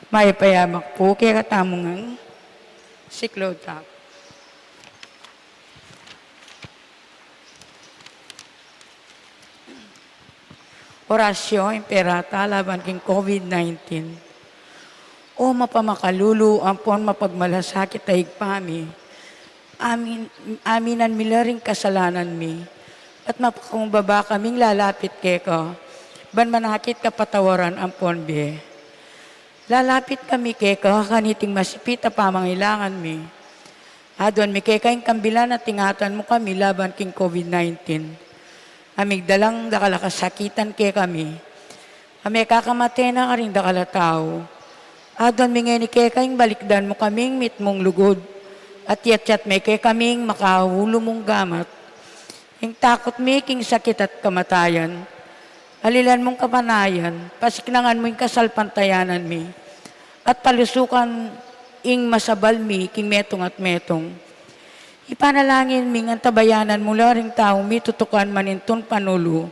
May payamak po, kaya katamungan, siklotap. Orasyon, imperata, laban king COVID-19. O mapamakalulu, ampon mapagmalasakit ay pami. Aminan mila ring kasalanan mi. At mapakumbaba kaming lalapit keko. Ban manakit kapatawaran ampon be. Lalapit kami keko, kaniting masipit a pamangailangan mi. Adon mi kekaing kambilan at tingatan mo kami laban king COVID-19. Amigdalang dakalakasakitan ke kami. Ame kakamate na karing dakalatao. Adon mi ngeni kekaing balikdan mo kaming mitmong lugod. At yat may ke kaming makahulo mong gamat. Yung takot mi king sakit at kamatayan. Alilan mong kapanayan, pasiknangan mo yung kasalpantayanan mi. At palusukan ing masabal mi king metong at metong. Ipanalangin mi ang tabayanan mula ring tao mi tutukan manintun panulo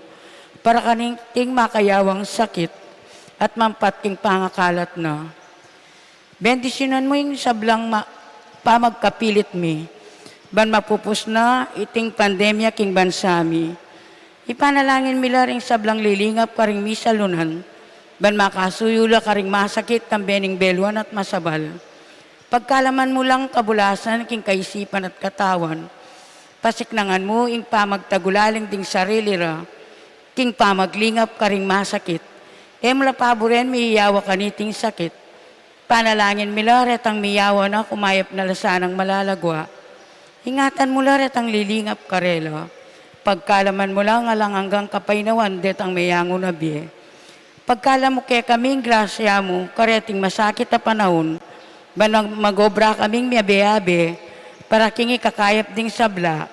para kaning ting makayawang sakit at mampat king pangakalat na. Bendisyonan mo yung sablang pamagkapilit mi. Ban mapupus na iting pandemya king bansami. Ipanalangin mila ring sablang lilingap karing misalunan. Ban makasuyula karing masakit kambening beluan at masabal. Pagkalaman mo lang kabulasan king kaisipan at katawan. Pasiknangan mo ing pamagtagulaling ding sarili ra. King pamaglingap karing masakit. Mula paboren mihiyawa kaniting sakit. Panalangin mila retang miyawa na kumayap na lasanang malalagwa. Ingatan mo la retang lilingap karela. Pagkalaman mo lang alang hanggang kapainawan detang mayango na biye. Pagkala mo kaya kaming grasya mo, kareting masakit na panahon, banang magobra kaming miyabe-abe, para kingi kakayap ding sabla,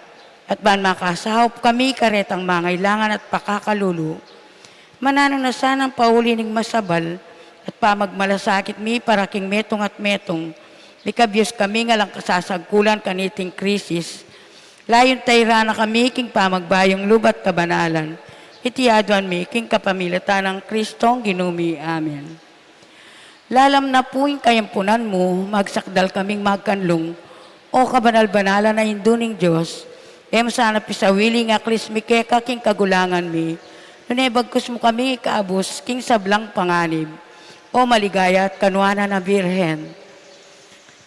at ban makasahop kami karetang mangailangan at pakakalulu. Manano na sanang pauli ning masabal, at pamagmalasakit mi para king metong at metong, likabyos kami nga lang kasasagkulan kaniting krisis. Layon tayra na kami king pamagbayong lubat kabanalan. Itiyaduan mi king kapamilatan ng Kristong ginumi. Amen. Lalam na po yung kayampunan mo, magsakdal kaming magkanlong, o kabanal-banalan na hinduning Diyos, sana pisawili nga krismike ka king kagulangan mi, nunebagkus mo kami kaabos king sablang panganib, o maligaya at kanuana na Birhen.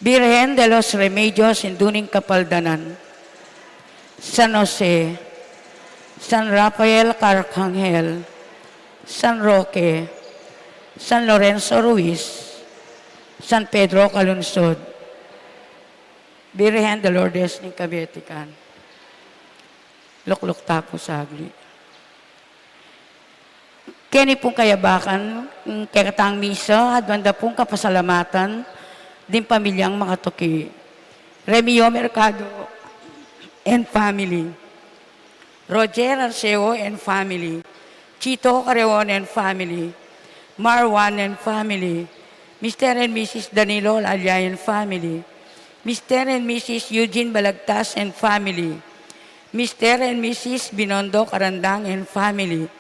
Birhen de los Remedios, hinduning kapaldanan, San Jose, San Rafael Arcangel, San Roque, San Lorenzo Ruiz, San Pedro Calunsod, Birhen de Lourdes ng Kabetikan, Lukluk Tapo Sagli. Kini pong kayabakan, kakatang misa, at banda pong kapasalamatan, din pamilyang mga tuki. Remio Mercado and family. Roger Arceo and family. Chito Careon and family. Marwan and family. Mr. and Mrs. Danilo Lalia and family. Mr. and Mrs. Eugene Balagtas and family. Mr. and Mrs. Binondo Carandang and family.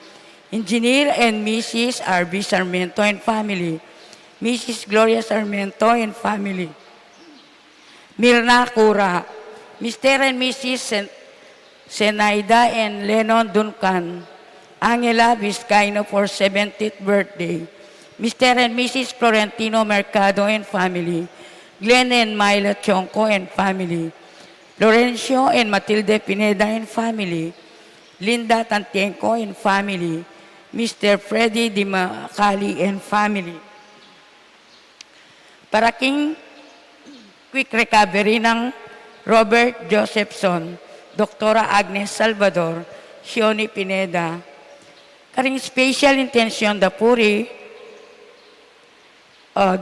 Engineer and Mrs. R.B. Sarmiento and family. Mrs. Gloria Sarmiento and family. Mirna Cura. Mr. and Mrs. Senaida and Lennon Duncan. Angela Vizcaino for 70th birthday. Mr. and Mrs. Florentino Mercado and family. Glenn and Myla Chonco and family. Lorenzo and Matilde Pineda and family. Linda Tantienco and family. Mr. Freddy Di Macali and family. Para king quick recovery ng Robert Josephson, Doktora Agnes Salvador, Shioni Pineda. Karing special intention da puri,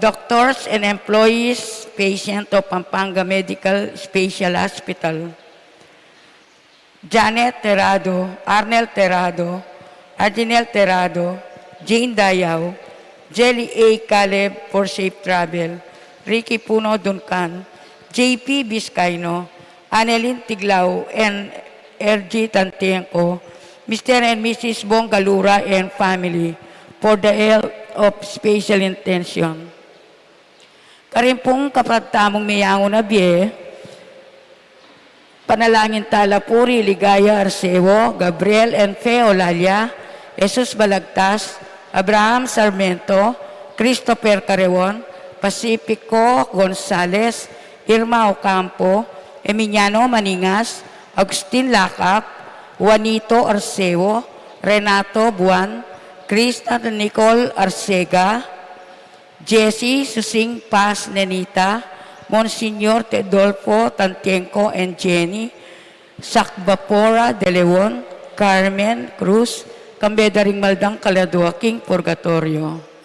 doctors and employees, patient of Pampanga Medical Special Hospital. Janet Terrado, Arnel Terrado, Arginel Terrado, Jane Dayaw, Jelly A. Caleb for safe travel, Ricky Puno Duncan, JP Vizcaino, Annelyn Tiglao, and RG Tantienco, Mr. and Mrs. Bongalura and family for the health of special intention. Karimpong kapagtamong miyango na biye, panalangin tala puri, Ligaya Arceo, Gabriel Enfe Olalia, Jesus Balagtas, Abraham Sarmiento, Christopher Carewon, Pacifico Gonzales, Irma Ocampo, Emiliano Maningas, Agustin Lacap, Juanito Arceo, Renato Buwan, Krista Nicole Arcega, Jessie Susing Paz Nenita, Monsignor Teodolfo Tantienco and Jenny, Sakbapora de Leon, Carmen Cruz, Kambedaring Maldang Kaladua King Purgatorio.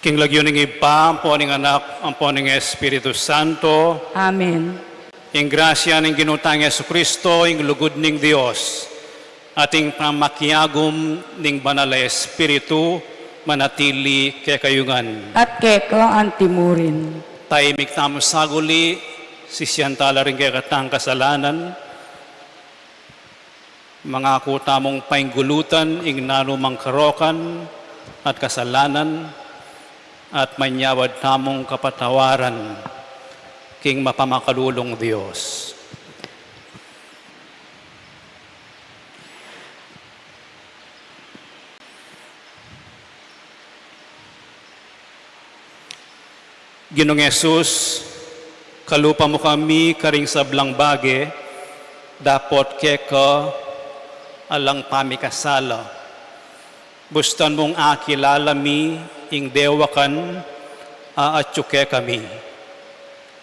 King lagyo ning ipa, ang poning anak, ang poning Espiritu Santo, Amen. ing grasya ning ginutang Yesu Kristo, ing lugod ning Dios, ating pamakiagom ning banal na Espiritu, manatili kay kayungan. At keko antimurin. Taimik tamo saguli, sisiyantala rin kay katang kasalanan, mga kutamong painggulutan, ing nanumang karokan at kasalanan, at manyawad tamong kapatawaran, king mapamakalulong Diyos. Ginoong Yesus, kalupa mo kami karing sablang bage, dapot keka alang pamikasala. Bustan mong akilala mi, ing dewakan, aatsuke kami.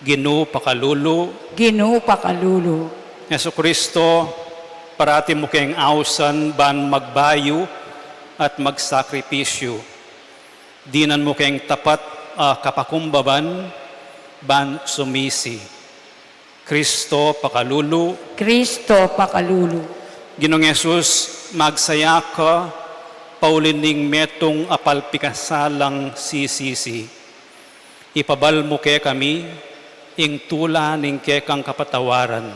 Ginu pakalulu, Ginoo pakalulu. Yesu Kristo, parati mo kayong ausan ban magbayo at magsakripisyo. Dinan mo kayong tapat kapakumbaban ban sumisi. Kristo pakalulu, Kristo pakalulu. Ginong Yesus, magsaya ka, paulining metong apalpikasalang sisisi. Ipabal mo kay kami, ing tula ning kekang kapatawaran.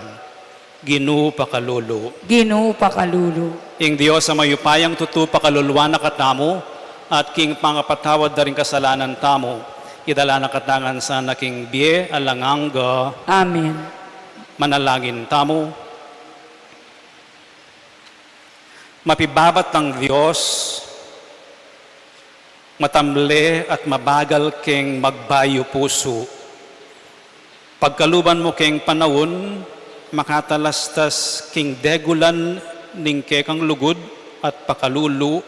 Ginoo pakalulu. Ginoo pakalulu. Ing Diyos sa mayupayang tutu pakaluluwa na katamo, at king pangapatawad na rin kasalanan tamo, idala na katangan sa naking biye alanganga, Amen. manalangin tamo. Mapibabat ng Diyos, matamle at mabagal keng magbayo puso. Pagkaluban mo keng panahon, makatalastas king degulan ning kekang lugod at pakalulu,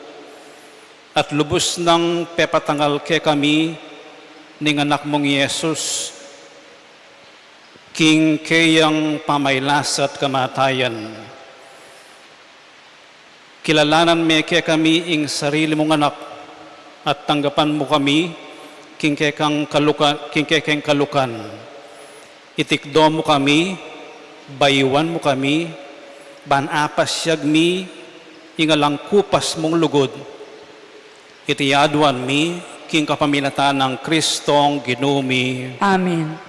at lubos ng pepatangal ke kami ning anak mong Yesus, king kayang pamaylas at kamatayan. Kilalanan me ke kami ing sarili mong anak, at tanggapan mo kami king kekang kalukan. Itikdo mo kami, bayuan mo kami, banapas siyag ingalang kupas mong lugod. Itiyaduan mi, king kapaminatan ng Kristong Ginumi. Amen.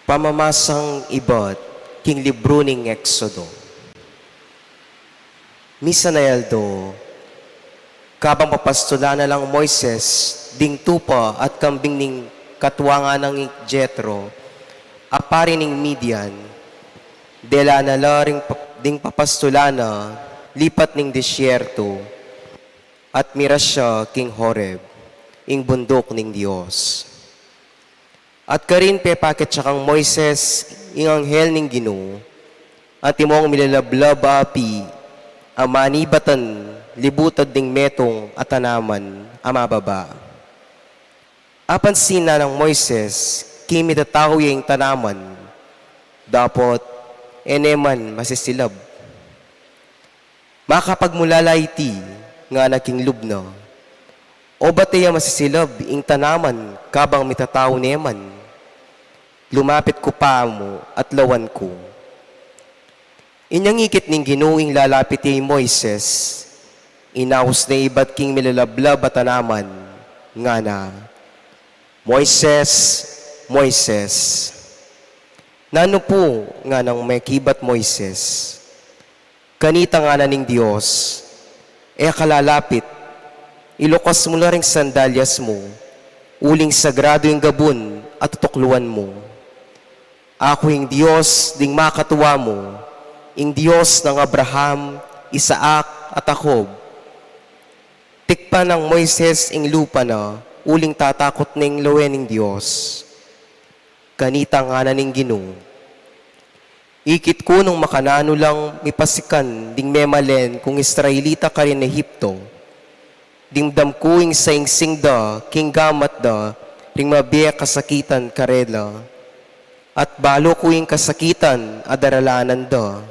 Pamamasang ibot, king libro ning Exodo. Misa na yaldo, kabang papastula na lang Moises, ding tupa at kambing ning katuwangan ng Jethro, apari ning Midian, dela na laring ding papastula na, lipat ning disyerto, at mirasya king Horeb, ing bundok ning Dios. At karin pepakit siya kang Moises, ing anghel ning Ginoo, at imong milalablab api, amanibatan, libutad ding metong at tanaman, amababa. Apan sina ng Moises, kimi tataw yung tanaman, dapot, eneman masisilab. Makapagmulalay ti, nga naking lubna, o bataya masisilab, ing tanaman, kabang mitataw neman. Lumapit ko pa mo at lawan ko. Inyang ikit ning ginuing lalapit ay Moises, inaus na iba't king milalablab at tanaman, nga na, Moises, Moises. Nano po nga nang may kibat Moises, kanita nga na ning Diyos, kalalapit, ilukas mo na ring sandalyas mo, uling sagrado yung gabon at tutukluan mo. Ako yung Diyos ding makatuwa mo, ing Diyos ng Abraham, Isaac at Jacob. Tikpa ng Moises ing lupa na, uling tatakot ning luwening Diyos. Kanita nga na ning Ginoo. Ikit ko nung makanano lang mipasikan ding memalen kung Israelita ka rin Ehipto. Dingdam ko ing saingsing da, king gamat da, ring mabiya kasakitan karela. At balo ko ing kasakitan adaralanan da.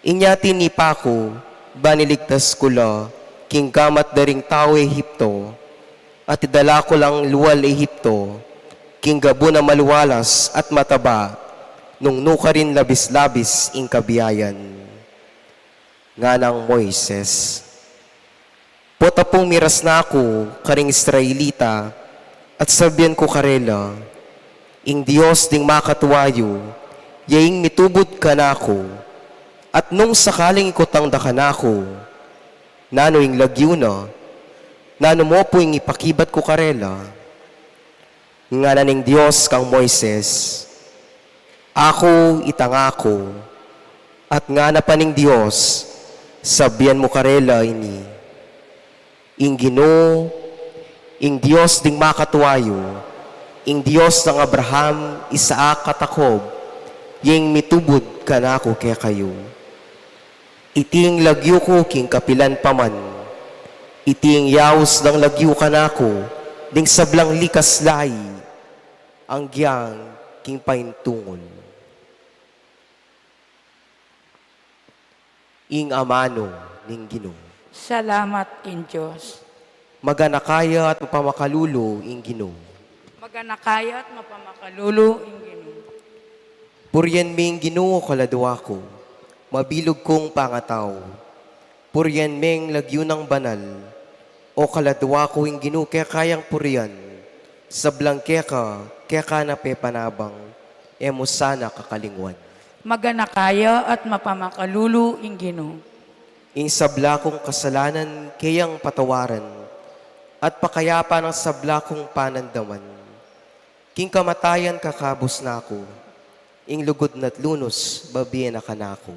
Inyati ni Pako, baniligtas ko la, king gamat da ring tao Ehipto, at idala ko lang luwal Ehipto, king gabo na maluwalas at mataba, nung nuka rin labis-labis ing kabiyayan. Nga ng Moises. Pota pong miras na ako, karing Israelita, at sabihan ko karela, ing Diyos ding makatuwayo, yaing mitubod ka na ako, at nung sakaling ikotang da ka na ako, nano ing lagyo na, nano mo po ing ipakibat ko karela, nga na ning Dios kang Moises, ako itangako, at nga na paning Dios, sabihan mo karela ini. Ing Ginoo, ing Dios ding makatuwayo, ing Dios ng Abraham, Isaac at Jacob, yung mitubod ka na ako kaya kayo. Iting lagyo ko king kapilan paman, iting yaos ng lagyo ka na ako, ding sablang likas lai, ang giyang king paintungol. Ing amano ning Ginoo. Salamat kin Diyos. Maganakaya at mapamakalulo ing Ginoo. Maganakaya at mapamakalulo ing Ginoo. Puryan ming Ginoo kaladwa ko, mabilog kong pangataw. Puryan ming lagyo ng banal, o kaladwa ko ing Ginoo kaya kayang puryan. Sablang kaya ka na pepanabang, emo sana kakalingwan. Maganakaya at mapamakalulo ing Ginoo. Ing sabla kong kasalanan kayang patawaran, at pakayapa ng sabla kong panandaman. King kamatayan kakabos na ako, ing lugod na't lunos babiyan na kanako.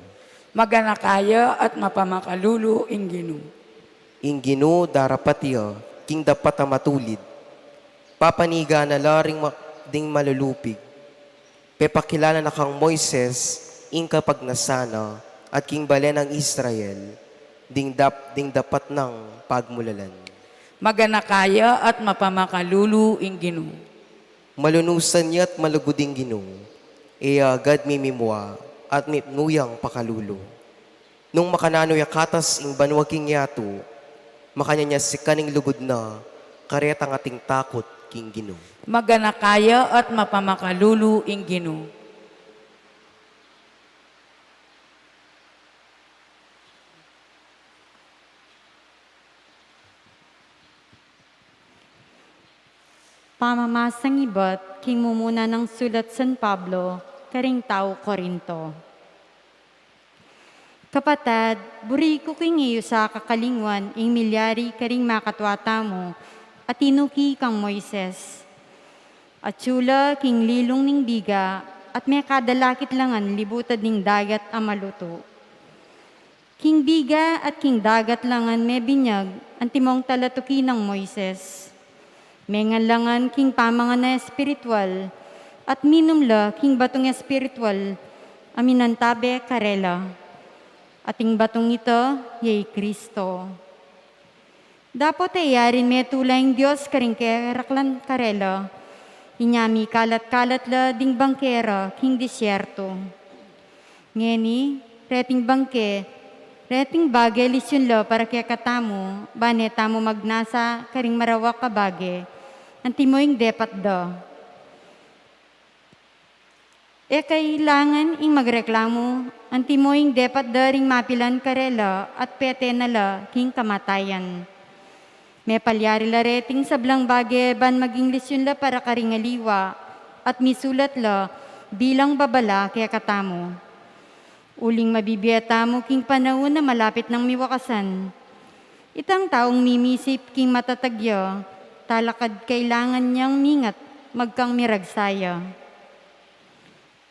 Maganakaya at mapamakalulo ing Ginoo. Ing Ginoo darapatiya, king dapat na matulid, papaniga na laring ding malulupig. Pepakilala na kang Moises, ing kapag nasana, at king balen ng Israel, ding dapat ng pagmulalan. Maganakaya at mapamakalulo ing Ginoo. Malunusan niya at maluguding Ginoo, agad mimimwa at mipnuyang pakalulo. Nung makanano yakatas ing banwaging yato, makanya niya si kaning lugod na, karetang ating takot king Ginoo. Maganakaya at mapamakalulo ing Ginoo. Pamamasang ibat, king mumuna ng sulat San Pablo, karing tao Korinto. Kapatad, buri ko king iyo sa kakalingwan, ing milyari karing makatwata mo, at inuki kang Moises. At sula king lilong ning biga, at may kadalakit langan libutad ning dagat amaluto. King biga at king dagat langan may binyag, antimong talatuki ng Moises. May ngalangan king pamangan na espiritual, at minumla king batong espiritual, aminantabe karela. Ating batong ito, yay Kristo. Dapat ay yarin may tulayang Diyos karing keraklan karela, inyami kalat-kalat la ding bangkera king disyerto. Ngeni, reting bangke, reting bagay lisyon la para kaya katamo, bane tamo magnasa karing marawak ka bagay, antimoying depat da. Kailangan ing magreklamo, antimoying depat da ring mapilan karela at pete na la king kamatayan. May palyari la reting sablang bagay ban maging lisyon la para karingaliwa at misulat la bilang babala kaya katamo. Uling mabibiyata mo king panahon na malapit ng miwakasan. Itang taong mimisip king matatagya, talakad kailangan niyang mingat magkang miragsaya.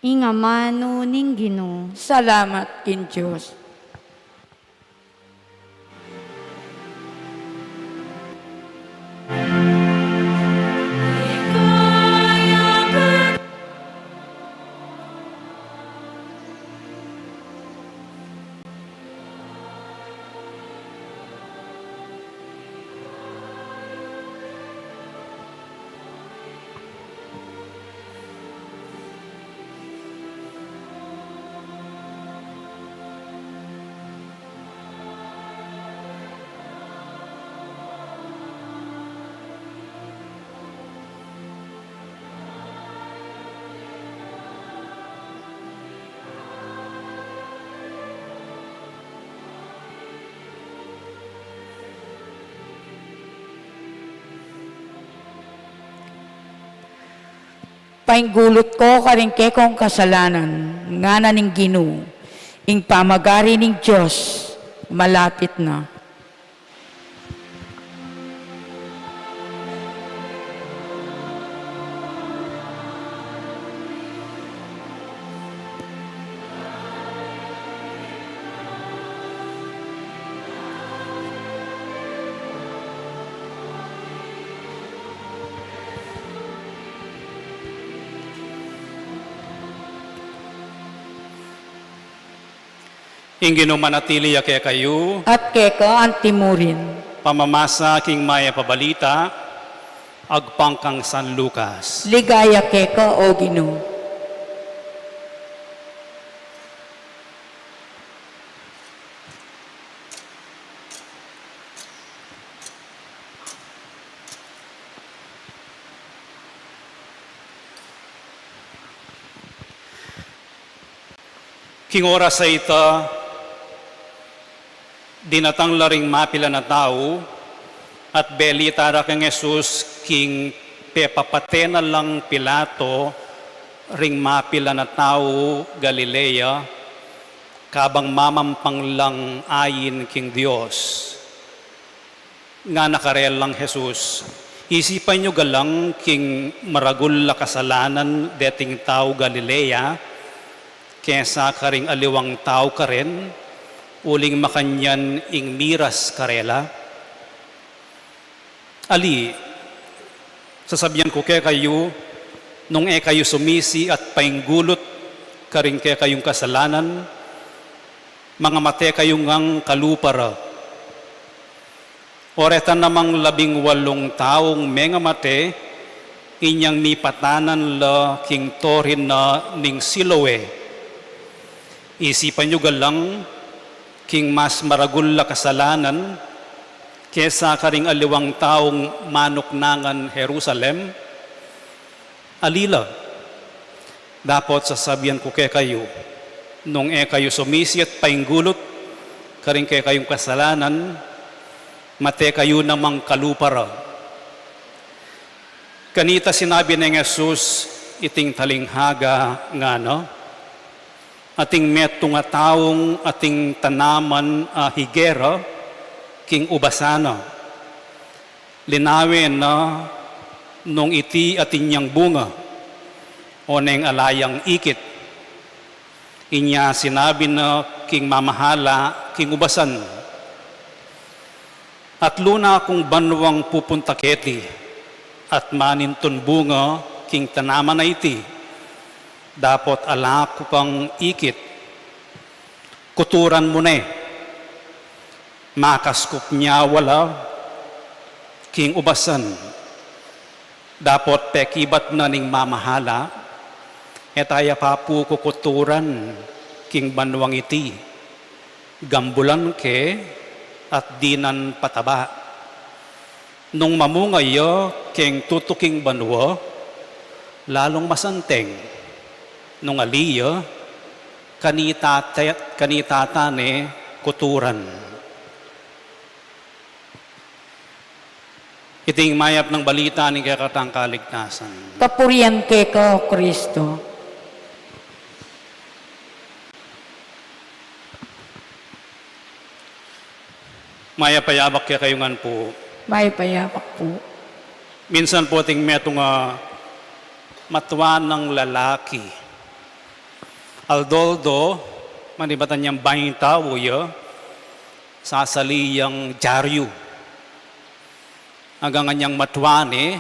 Ingamano ning Ginoo. Salamat kin Diyos. Painggulot ko karing kekong kasalanan, nga na ning Ginoo, ing pamagari ning Diyos, malapit na. Ingino manatili kaya kayo, at keko antimurin. pamamasa king maya pabalita, agpangkang San Lucas. Ligaya keko o Ginoo. King oras sa ita, dinatang laring mapila na tao, at belita ra kang Jesus, king pepapatena lang Pilato, ring mapila na tao Galilea, kabang mamampang lang ayin king Dios. Nga nakarel lang Jesus. Isipan nyo galang king maragul la kasalanan deting tao Galilea, kesa karing aliwang tao ka rin, uling makanyan ing miras karela. Ali, sasabihan ko kaya kayo, nung kayo sumisi at painggulot karing kaya kayong kasalanan, mga mate kayong ang kalupara. Oretan namang 18 taong mga mate, inyang nipatanan la king torin na ning Siloe. Isipan nyo galang, king mas maragul la kasalanan, kesa karing aliwang taong manuknangan Jerusalem, alila, dapat sasabihan ko kay kayo, nung kayo sumisi at painggulot, karing kay kayong kasalanan, mate kayo namang kalupara. Kanita sinabi ng Jesus, iting talinghaga nga no, ating metong nga taong ating tanaman higera, king ubasana. Linawin na nung iti atin niyang bunga, o neng alayang ikit. Inya sinabi na king mamahala, king ubasan. At luna kung banwang pupunta keti, at maninton bunga, king tanaman na iti. Dapat ala ko pang ikit, kuturan mo na makaskup niya wala, king ubasan, dapat pekibat na ning mamahala, etaya papu kukuturan, king banwang iti, gambulan ke, at dinan pataba. Nung mamungayo, king tutuking banwa, lalong masanteng, nung aliyo, kanitatane kuturan. Iting mayap ng balita ni kakatang kaligtasan. Kapurian keko Kristo. Mayap payabak kaya kayungan po. May payapak po. Minsan po ting metong matuan ng lalaki. Aldoldo, manibatan niyang bayin tao sasaliyang dyaryo. Hanggang kanyang matuani,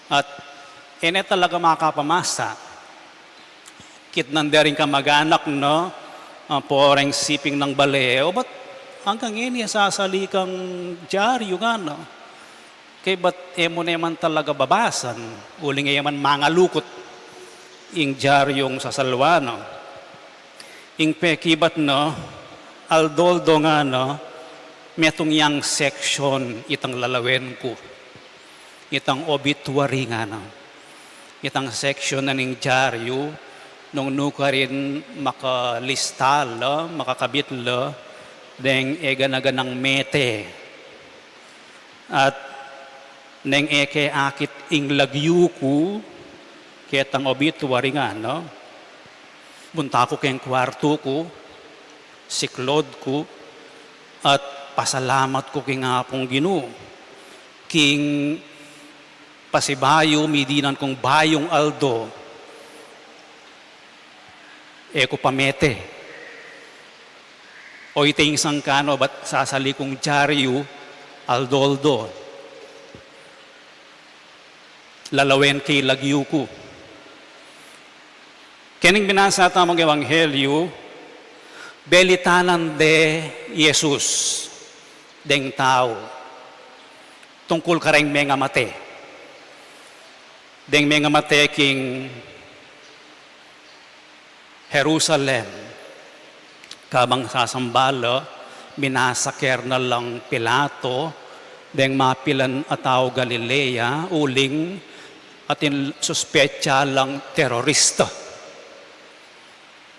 at talaga makapamasa. Kitnandering ka mag-anak, no? Poreng siping ng baleo, ba't hanggang sasali kang dyaryo nga, no? Kaya ba't mo naman talaga babasan? Uling yaman mangalukot ing dyaryong sasalwa, no? Ing pekibat, no? Aldoldo nga, no? Metong yang section itang lalawen ko. Itang obituary nga, no? Itang section na ning dyaryo, nung nuka rin makalistal, no? Makakabit, no? Deng eganaganang mete. At neng akit ing lagyu ko, ketang obituary nga, no? Bunta ko kayong kwarto ko, siklod ko, at pasalamat ko king apong Ginoo. King pasibayo, midinan kong bayong Aldo, ko pamete. O iting sangkano, ba't sasali kong dyaryo, Aldoldo. Lalawen kay lagyu ko. Kining binasa tamang ebanghelyo, belitanan de Jesus, deng tao, tungkol kareng mga mate. Deng mga mate king Jerusalem, kabang sasambalo, minasaker na lang Pilato, deng mapilan ataw Galilea, uling, atin suspetsa lang terorista.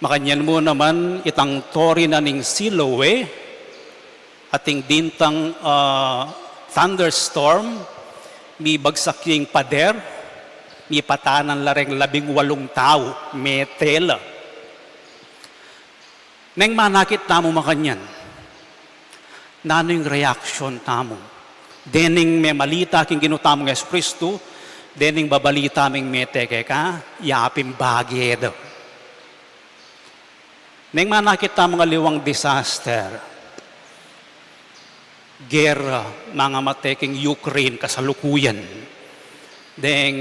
Makanyan mo naman itang tori na ning Siloe, ating dintang thunderstorm, mi bagsaking pader, mi patanan lareng 18 tao, metela. Neng manakit tamo makanyan, nano yung reaction tamo? Dening may malita king ginutamo ng Kristo, dening babalita ming meteke ka, yapim baged. Neng manakit tamo nga liwang disaster, gera, mga mateking Ukraine kasalukuyan, deng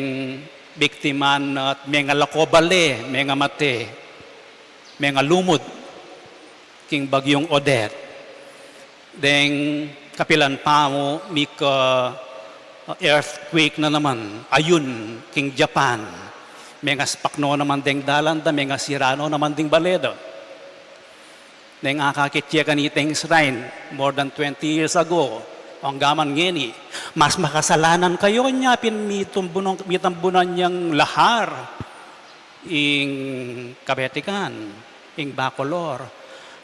biktiman at mga lakobale, mga mate, mga lumod, king bagyong Odette, deng kapilan pa mo, mika earthquake na naman, ayun, king Japan, mga spakno naman deng dalanda, mga sirano naman ding baledo. Deng akakitya kaniteng shrine, more than 20 years ago, ang gaman ngeni, mas makasalanan kayo niya, mitambunan niyang lahar, ing kabetikan, ing bacolor,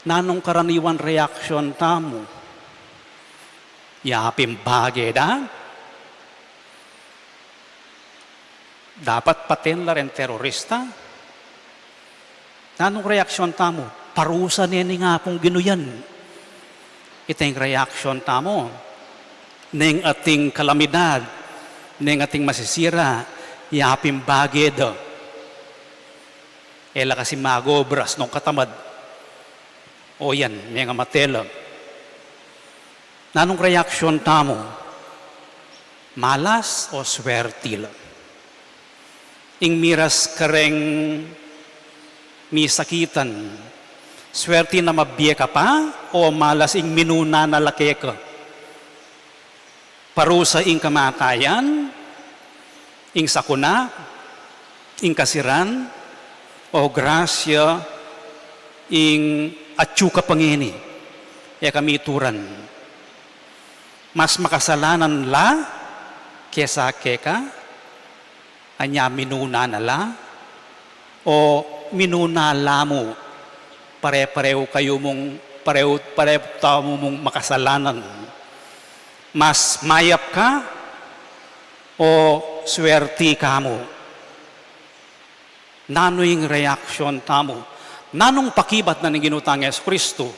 nanong karaniwan reaction tamo? Yapim bagay da? Dapat paten la rin terorista? Nanong reaksyon tamo? Parusa niya nga kung ginuyan. Ito yung reaksyon tamo. Neng ating kalamidad, neng ating masisira, yapim bagay da. Ela kasi magobras nung katamad. O yan, mga matela. Nanong reaksyon tamo? Malas o swertil? Ing miras kareng misakitan, swerte na mabiye ka pa o malas ing minuna na laki ka? Parusa ing kamatayan, ing sakuna, ing kasiran, o grasya, ing atsuka pangini, ya kami ituran. Mas makasalanan la, kesa keka, anya minuna na la, o minuna la mo, pare-pareho kayo mong, pareho tao mong makasalanan. Mas mayap ka, o swerte ka mo. Nano yung reaksyon tamo? Nanong pakibat na ng ginutang Yesu Kristo?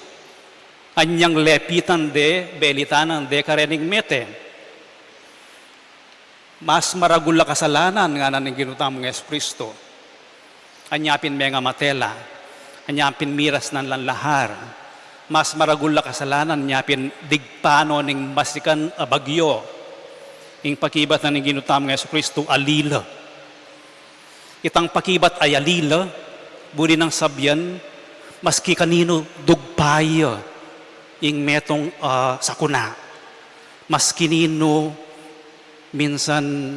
Anyang lepitan de, belitanan de karening mete. Mas maragula kasalanan nga na ng ginutang ng Yesu Kristo. Anyapin mga matela, anyapin miras ng lanlahar. Mas maragula kasalanan, anyapin digpano ng masikan bagyo. Ing pakibat na ng ginutang ng Yesu Kristo, alila. Itang pakibat ay alila, buri ng sabyan, maski kanino dugpaya, ing metong sakuna. Maski nino, minsan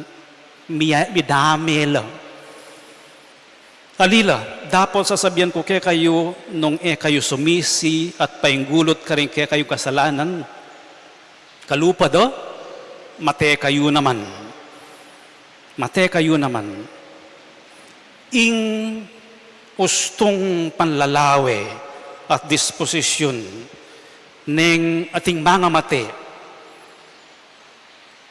midamel. Alila, dapat sasabihan ko kaya kayo, nung kayo sumisi at painggulot ka rin kaya kayo kasalanan, kalupa do, mate kayo naman. Mate kayo naman. Ing ustong panlalawe at disposisyon ng ating mga mate,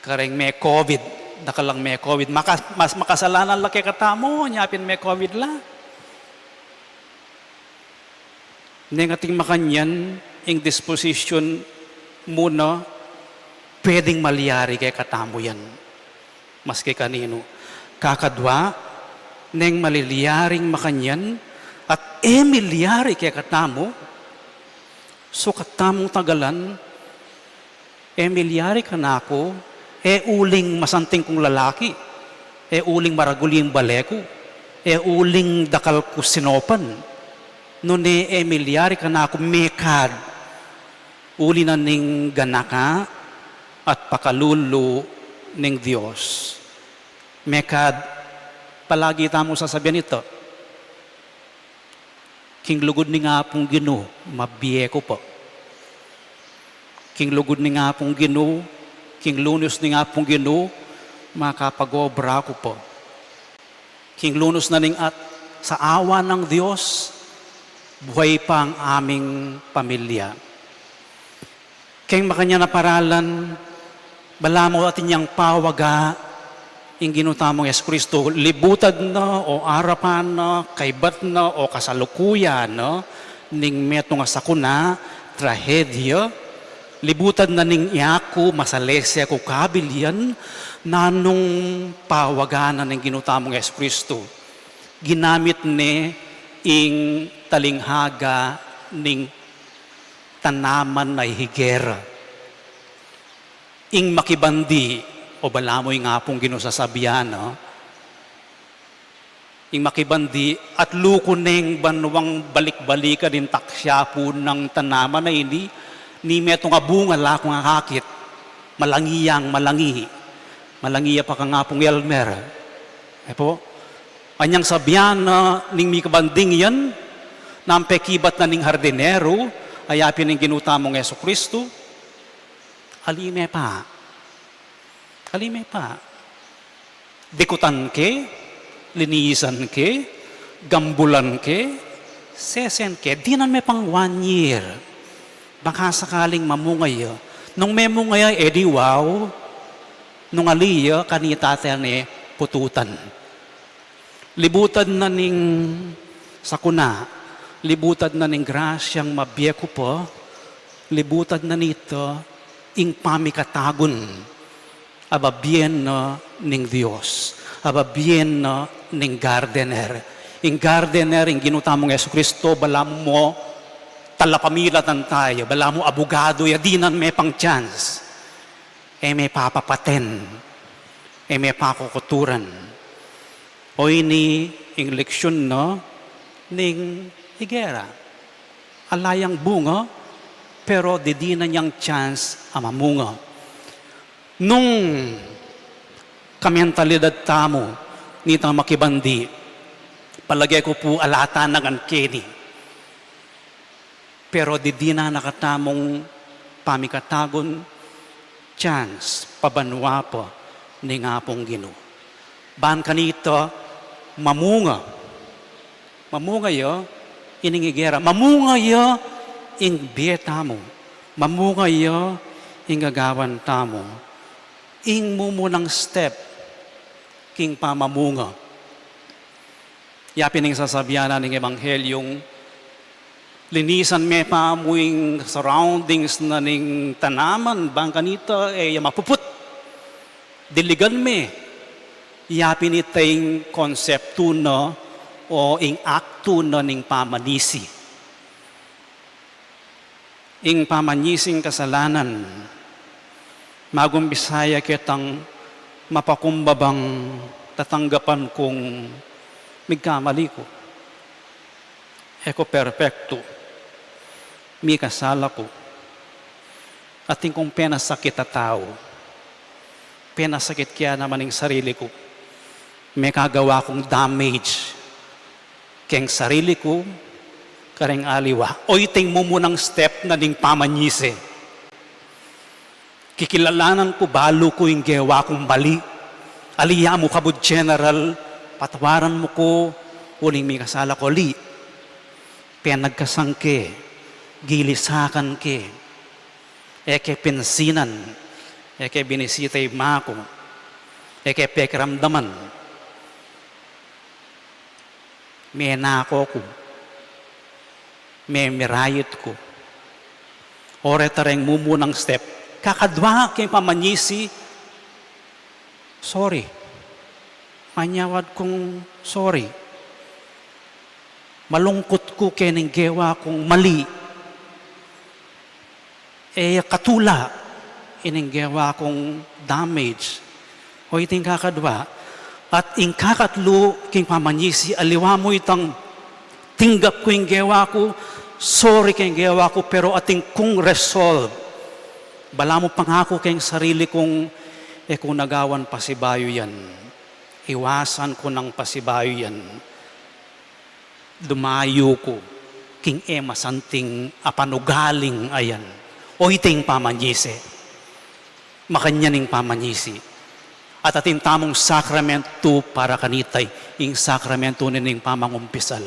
kareng may COVID, nakalang may COVID, mas makasalanan laki katamo, nyapin may COVID la. Neng ating makanyan, ing disposition muna, pwedeng maliyari kay katamo yan. Maski kanino. Kakadwa, neng maliliyaring makanyan, at emilyari kay katamo, so katamong tagalan, emilyari ka na ako, uling masanting kong lalaki, uling maraguling baleko, uling dakal ko sinopan, no ne emilyari ka na ako mekad, uli na ning ganaka at pakalulu ning Diyos. Mekad, palagi tamo sasabihan ito, king lugod ni nga pong Ginoo, mabiye ko po. King lugod ni nga pong Ginoo, king lunos ni nga pong Ginoo, makapagobra ko po. King lunos na ning at sa awa ng Diyos, buhay pa ang aming pamilya. Kaya makanya na paralan, bala mo atin niyang pawaga, yung ginutamong Yesu Kristo, libutad na o arapan na, kaibat na o kasalukuyan, no? Ning meto nga sakuna, trahedya, libutad na ning iako, masalesya ko kabilian, nanong pawaganan ng ginutamong Yesu Kristo. Ginamit ni ing talinghaga ning tanaman na higera. Ing makibandi, o balamoy nga pong ginusasabihan, no? Ing makibandi at luko neng banwang balik-balika din taksya po ng tanaman na ini, ni meto nga bunga la kung hakit, malangiyang malangi, malangiya pa ka nga pong Elmer. E po, anyang sabihan na ning mikabanding yan, nampekibat na ning hardinero, ayapin ng ginutamong Yesu Kristo, alime pa. Alime pa. Dikutan ke, linisan ke, gambulan ke, sesen ke, di nan may pang 1 year. Baka sakaling mamungay. Nung may mungay, edi wow, nung aliya, kanita ni pututan. Libutan na ning sakuna, libutan na ning grasyang mabiye ko po, libutan na nito, ing pamikatagon, ababien na ning Diyos, ababien na ning gardener. Ing gardener, ing ginutamong Yesu Kristo, bala mo talapamilatan tayo, bala mo abogado, yadinan may pang chance, may papapaten, may pakukuturan. O ini, ing leksyon no, ning higera. Alayang bunga, pero di na niyang chance amamunga. Nung kamentalidad tamo, nito makibandi, palagay ko po alata ng ankeni. Pero di na nakatamong pamikatagon, chance, pabanwa po, ni nga pong Ginoo. Ban kanito, mamunga. Mamunga yo, iningigera. Mamunga yo, ing bieta mo. Mamunga yo, ing gagawan tamo. Ing mumunang step, king pamamunga. Yapin ng sasabihan ng Ebanghelyong, linisan me pa amuing surroundings na ning tanaman, bang kanito, mapuput. Diligan me. Yapin itayong konsepto na o ing akto na ning pamanisi. Ing pamanising kasalanan, magumbisaya kitang mapakumbabang tatanggapan kong migkamali ko. Eko perfecto, mi kasala ko. Ating kong penasakit a tao, penasakit kaya naman ng sarili ko. May kagawa kong damage keng sarili ko, kareng aliwa. O iting mo munang step na ning pamanyise. Kikilalanan ko, balo ko yung gawa kong mali. Aliya mo kabud general, patawaran mo ko, uling may kasala ko, li. Pinagkasang ke, gilisakan ke, eke pinsinan, eke binisitay mako, eke pekramdaman, may nako ko, may mirayot ko, oretareng mumunang step, kakadwa kay pamanyisi, sorry. Manyawad kong sorry. Malungkot ko kay ning gawa kong mali. Katula, ining gawa kong damage. O iting kakadwa. At ing kakatlo king pamanyisi, aliwa mo itang tinggap ko yung gawa ko, sorry kayong gawa ko, pero ating kong resolve. Bala mo pangako kayong sarili kong, kung nagawan pasibayo yan, iwasan ko ng pasibayo yan. Dumayo ko, king masanting apanugaling ayan, o iting pamanyisi, makanyaning pamanyisi. At ating tamong sakramento para kanitay, ing sakramento nining pamangumpisal.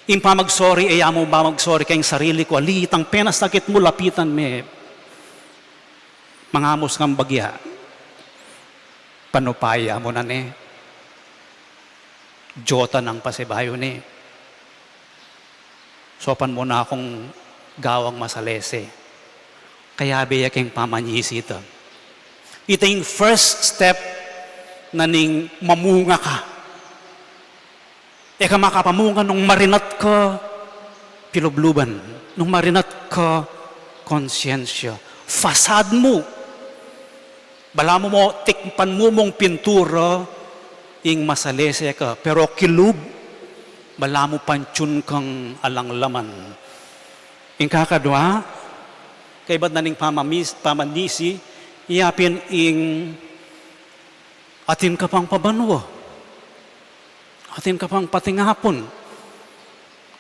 Ing pamagsorry, mo ba magsorry kayong sarili ko, alitang penas sakit mo, lapitan me. Mangamos ng bagya, panupaya mo na ne. Jota ng pasibayo ni. Sopan mo na akong gawang masalese. Kaya biyak yung pamanyisi ito. Ito yung first step na ning mamunga ka. Eka makapamunga nung marinat ka pilubluban, nung marinat ka konsyensya. Fasad mo. Bala mo tikpan mo mong pintura, ing masalese ka. Pero kilub, bala mo panchun kang alanglaman. Ing kakadwa, kaibat na ning pamanisi, iyapin ing atin ka pang pabanwa. Atin ka pang patingapon.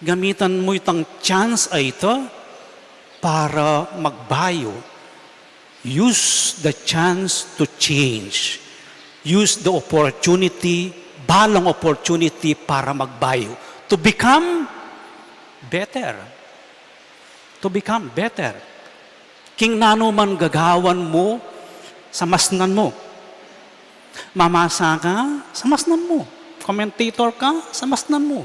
Gamitan mo itang chance ay ito para magbayo. Use the chance to change. Use the opportunity, balang opportunity para magbayo. To become better. To become better. King nano man gagawan mo, sa masnan mo. Mamasa ka, sa masnan mo. Commentator ka, sa masnan mo.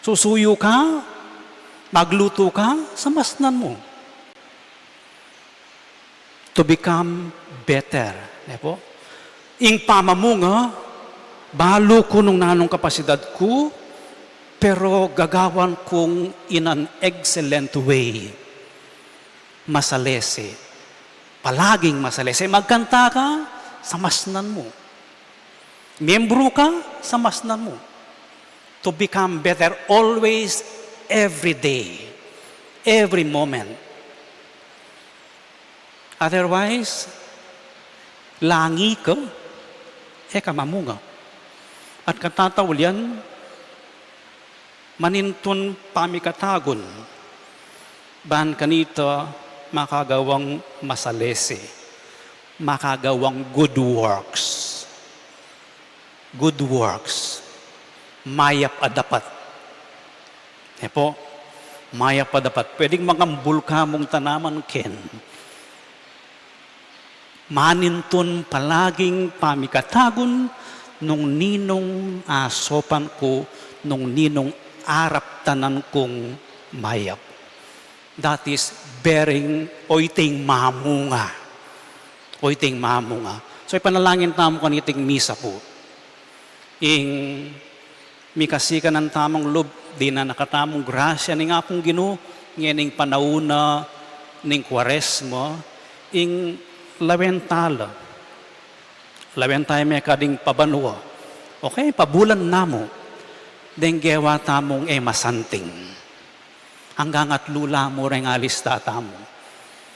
Susuyo ka, magluto ka, sa masnan mo. To become better. Nepo? Ing pamamunga, balo ko nung nanong kapasidad ko, pero gagawan kong in an excellent way. Masalese. Palaging masalese. Magkanta ka, sa masnan mo. Membro ka, sa masnan mo. To become better always, every day, every moment. Otherwise, langi ka, mamunga. At katatawalyan, manintun pamikatagon, ban kanito, makagawang masalese, makagawang good works. Good works. Mayap adapat. Po, mayap adapat. Pwedeng mangambul ka mong tanaman, Ken. Manintun palaging pamikatagon nung ninong asopan ko, nung ninong arap tanan kong mayap. That is bearing oiting mamunga. Oiting mamunga. So ipanalangin tamo kaniting misa po. Ing mikasika ng tamang loob, di na nakatamong grasya ning apong Ginoo, ngening panauna ning Kwaresma, ing lawentala. Lawentay may kading pabanwa. Okay, pabulan namo. Denggewa tamong masanting. Hanggang at lula mo rin alista tamo.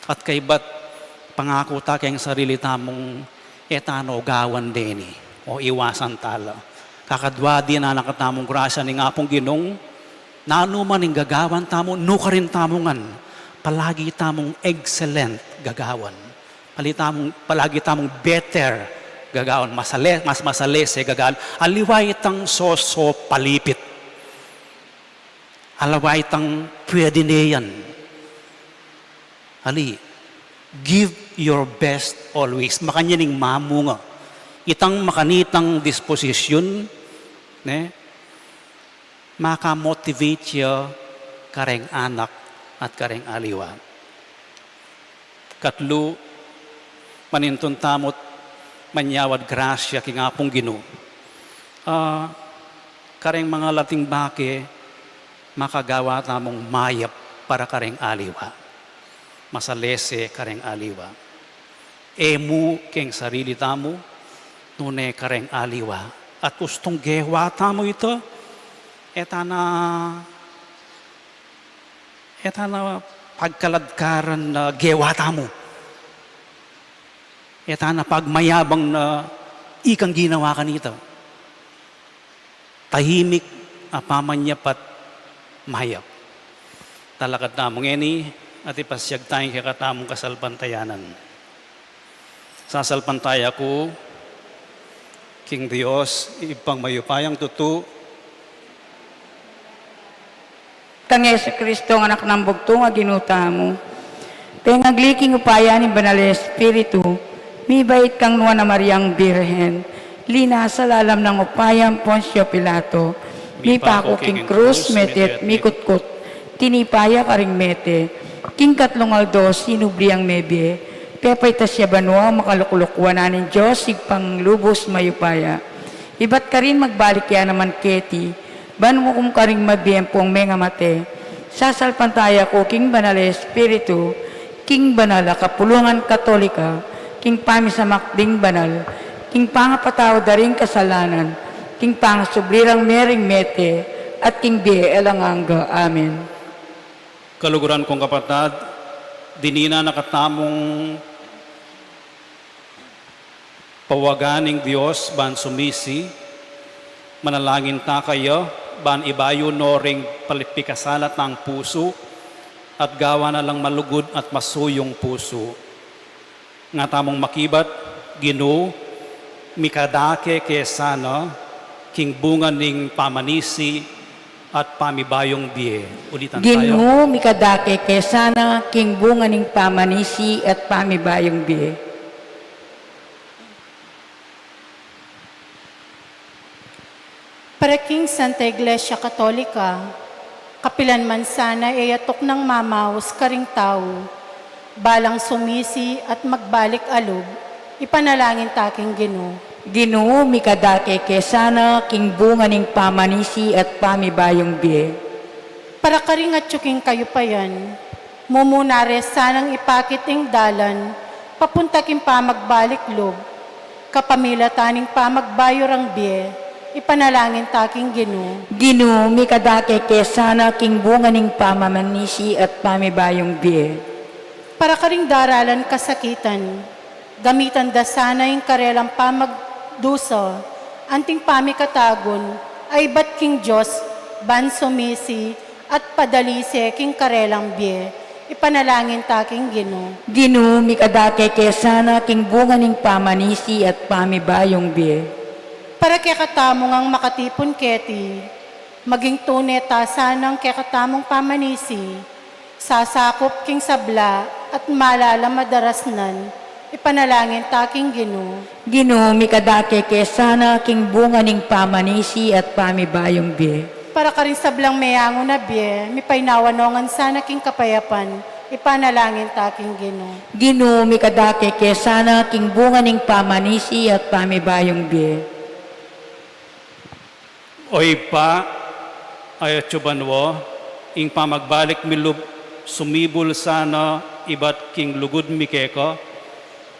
At kaybat pangako ta kayong sarili tamong etano gawan deni o iwasan tala. Kakadwa di na nakatamong grasya ni ngapong Ginong, nanuman ning gagawan tamo, no ka rin tamongan. Palagi tamong excellent gagawan. Palagi tamong better gagawan. Mas masalese gagawan. Aliway itang soso palipit. Alaway itang pwede niyan. Ali, give your best always. Makanyaning mamunga. Itang makanitang disposisyon, makamotivate siya kareng anak at kareng aliwa. Katlo, manintun tamot, manyawad grasya kingapong Ginoo. Kareng mga lating bake, makagawa tamong mayap para kareng aliwa. Masalese kareng aliwa. Emu keng sarili tamo, nune kareng aliwa. At gustong gewa tamo ito, eta na pagkaladkaran na gewata mo. Eta na pagmayabang na ikang ginawa kanita. Tahimik apamanyapat mahayap. Talakad namong eni at ipasyag tayong kakatamong kasalpantayanan. Sasalpantaya ko, King Dios, ipangmayupayang tutu, Kang Yesu Kristo, ang anak ng bugto nga ginuta mo. Pengagliking upaya ni Banal Espiritu, mibait kang nuwa na Mariang Birhen, lina sa lalam ng upayang Poncio Pilato, mi pako king krus, metet, mikutkut, tinipaya karing mete, king katlong aldos, sinubli ang mebye, pepay tasya banwa, makalukulukwa na ng Diyos, sigpang lubos mayupaya. Iba't ka rin magbalik yan naman keti, ban mo kung karing mabiyempong menga mate, sasalpantaya ko, king Banal Espiritu, king banal, kapulungan katolika, king pamisamakding banal, king pangapataw daring kasalanan, king pangasublirang mering mete, at king biye elanganga. Amen. kaluguran kong kapatid, dinina nakatamong pawaganing Diyos, ban sumisi, manalangin ta kayo, ban ibayo no ring palipikasalat ng puso, at gawa na lang malugod at masuyong puso. Nga tamong makibat, Ginoo, mikadake kesana, king bunga ning pamanisi at pamibayong biye. Ulitan tayo. Ginoo mikadake kesana, king bunga ning pamanisi at pamibayong biye. Para King Santa Iglesia Katolika, kapilan man sana ay atok ng mamaos karing tao, balang sumisi at magbalik alog, ipanalangin taking Ginoo. Ginoo mikadake kesana, king bunga ning pamanisi at pamibayong biye. Para karing at tsuking kayo pa yan, mumunare sanang ipakit ing dalan, papunta king pa magbalik log, kapamila taning pa magbayorang biye, ipanalangin taking Ginoo. Ginoo mikadake kesana, king bunga ning pamamanisi at pamibayong biye. Para karing daralan kasakitan, gamitan da sana yung karelang pamagduso, anting pamikatagon, ay bat king Diyos, ban sumisi, at padalise king karelang biye, ipanalangin taking Ginoo. Ginoo mikadake kesana, king bunga ning pamanisi at pamibayong biye. Para kaya katamong ang makatipon keti, maging tuneta sanang kaya katamong pamanisi, sasakop king sabla at malala madarasnan, ipanalangin taking Ginoo. Ginoo mikadake kesana, king bunga ning pamanisi at pamibayong biye. Para ka rin sablang mayango na biye, mipaynawanongan sana king kapayapan, ipanalangin taking Ginoo. Ginoo mikadake kesana, king bunga ning pamanisi at pamibayong biye. Oy pa, ay tsubanwo, ing pamagbalik milub, sumibol sana, ibat king lugod mikeko,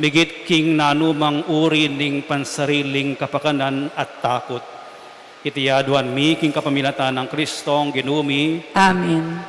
migit king nanumang uri ning pansariling kapakanan at takot. Itiyaduan mi king kapamilatan ng Kristong ginumi, Amen.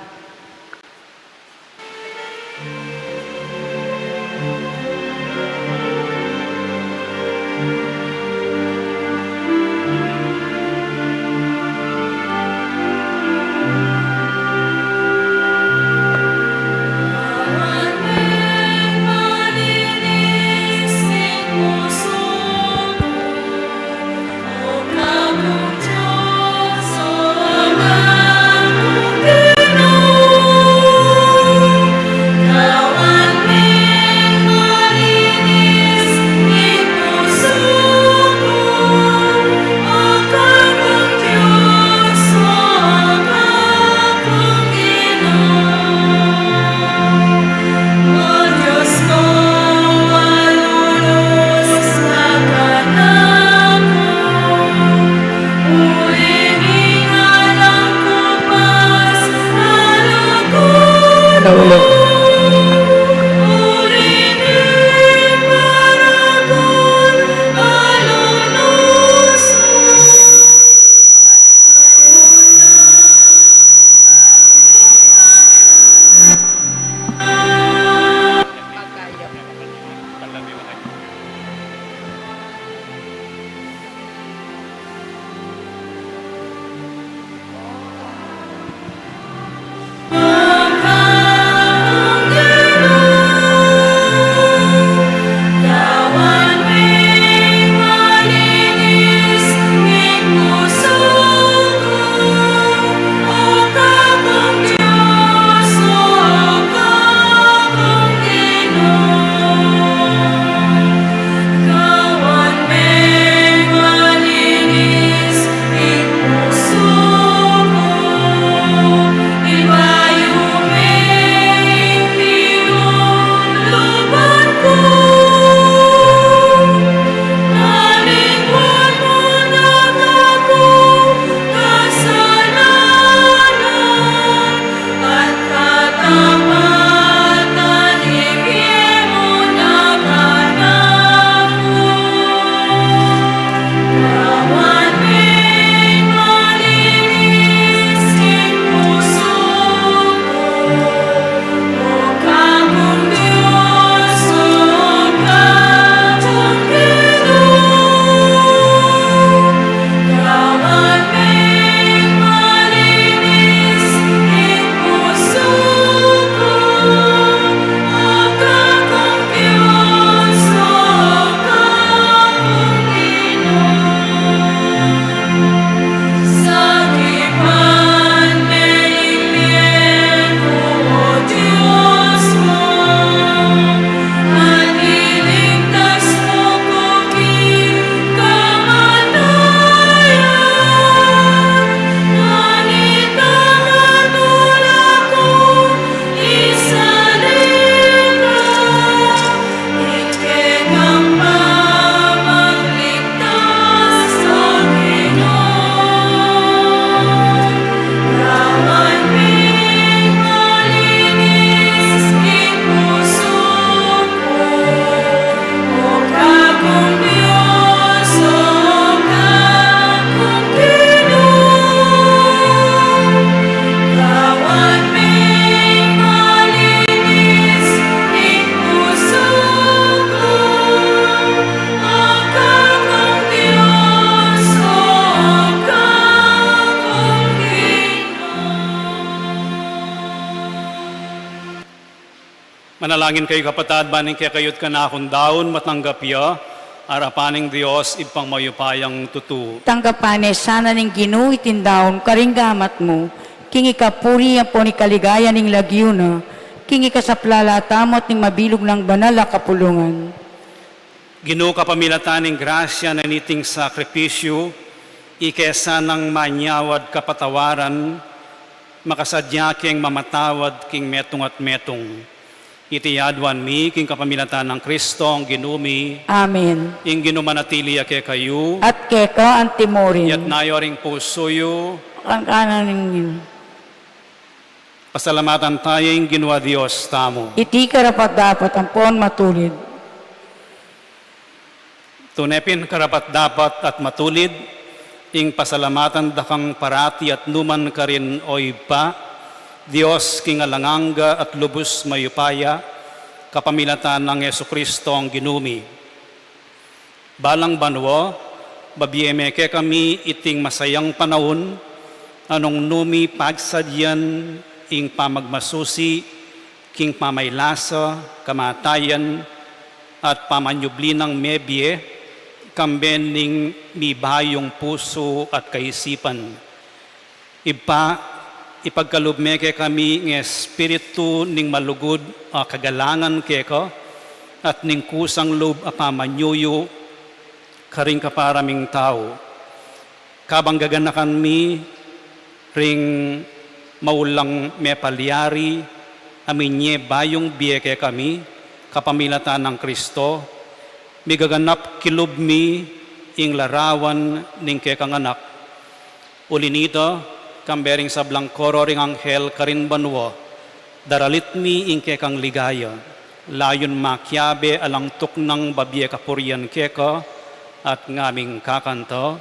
Manalangin kayo kapatad, baning kaya kayot ka na akong daon, matanggap ya, arapaning Diyos, ipang mayupayang tutu. Tanggapane sana ning Ginoo itindaon karinggamat mo. Kingi kapuri ang po ni kaligaya ning lagyo na. Kingi ka sa plalatamot ning mabilog ng banal na kapulungan. Ginoo kapamilatan ng grasya na niting sakripisyo, ikesa ng manyawad kapatawaran, makasadya king mamatawad king metong at metong. Itiyadwan mi king kapamilatan ng Kristo ang ginumi, Amen. ing ginumanatili ake kayo, At keko ang timorin. yat nayoring pusoyo, Ang kanan ning pasalamatan tayo ing ginwa Diyos tamo. iti karapat dapat ang pon matulid. Tunepin karapat dapat at matulid, ing pasalamatan dakang parati at numan ka rin oy pa, Diyos king alanganga at lubos mayupaya, kapamilatan ng Yesu Kristo ang ginumi. Balang banwo, babiyemeke kami iting masayang panahon, anong numi pagsadyan, ing pamagmasusi, king pamaylasa, kamatayan, at pamanyubli ng mebye, kambening mibayong puso at kaisipan. Ipagkalubmeke kami ng espiritu ning malugod kagalangan keko at ning kusang loob apamanyuyo karing kaparaming tao. Kabanggaganakan mi ring maulang mepalyari aminye bayong biyeke kami kapamilatan ng Kristo, migaganap kilub mi ing larawan ning kekang anak. Uli nito, kambering sablang koro ring anghel karin banwo, daralit mi ing kekang ligaya, layon makyabe alang tuknang babye kapuryan keko, at ngaming kakanto.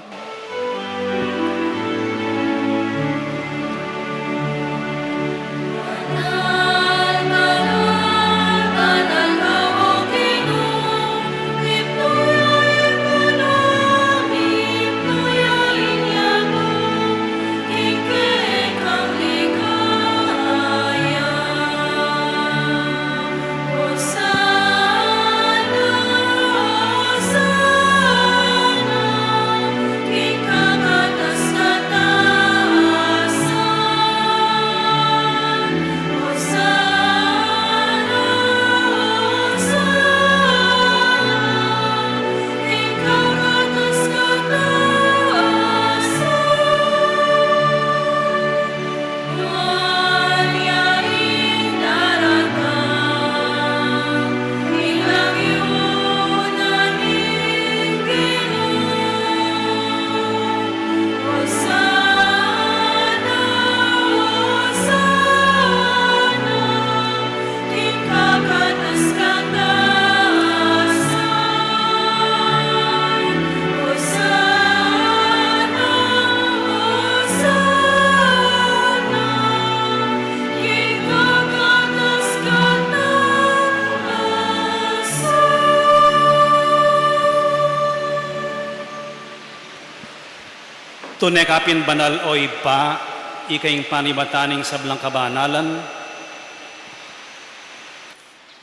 Tunekapin banal oy pa, ikaing panibataning sablang kabanalan.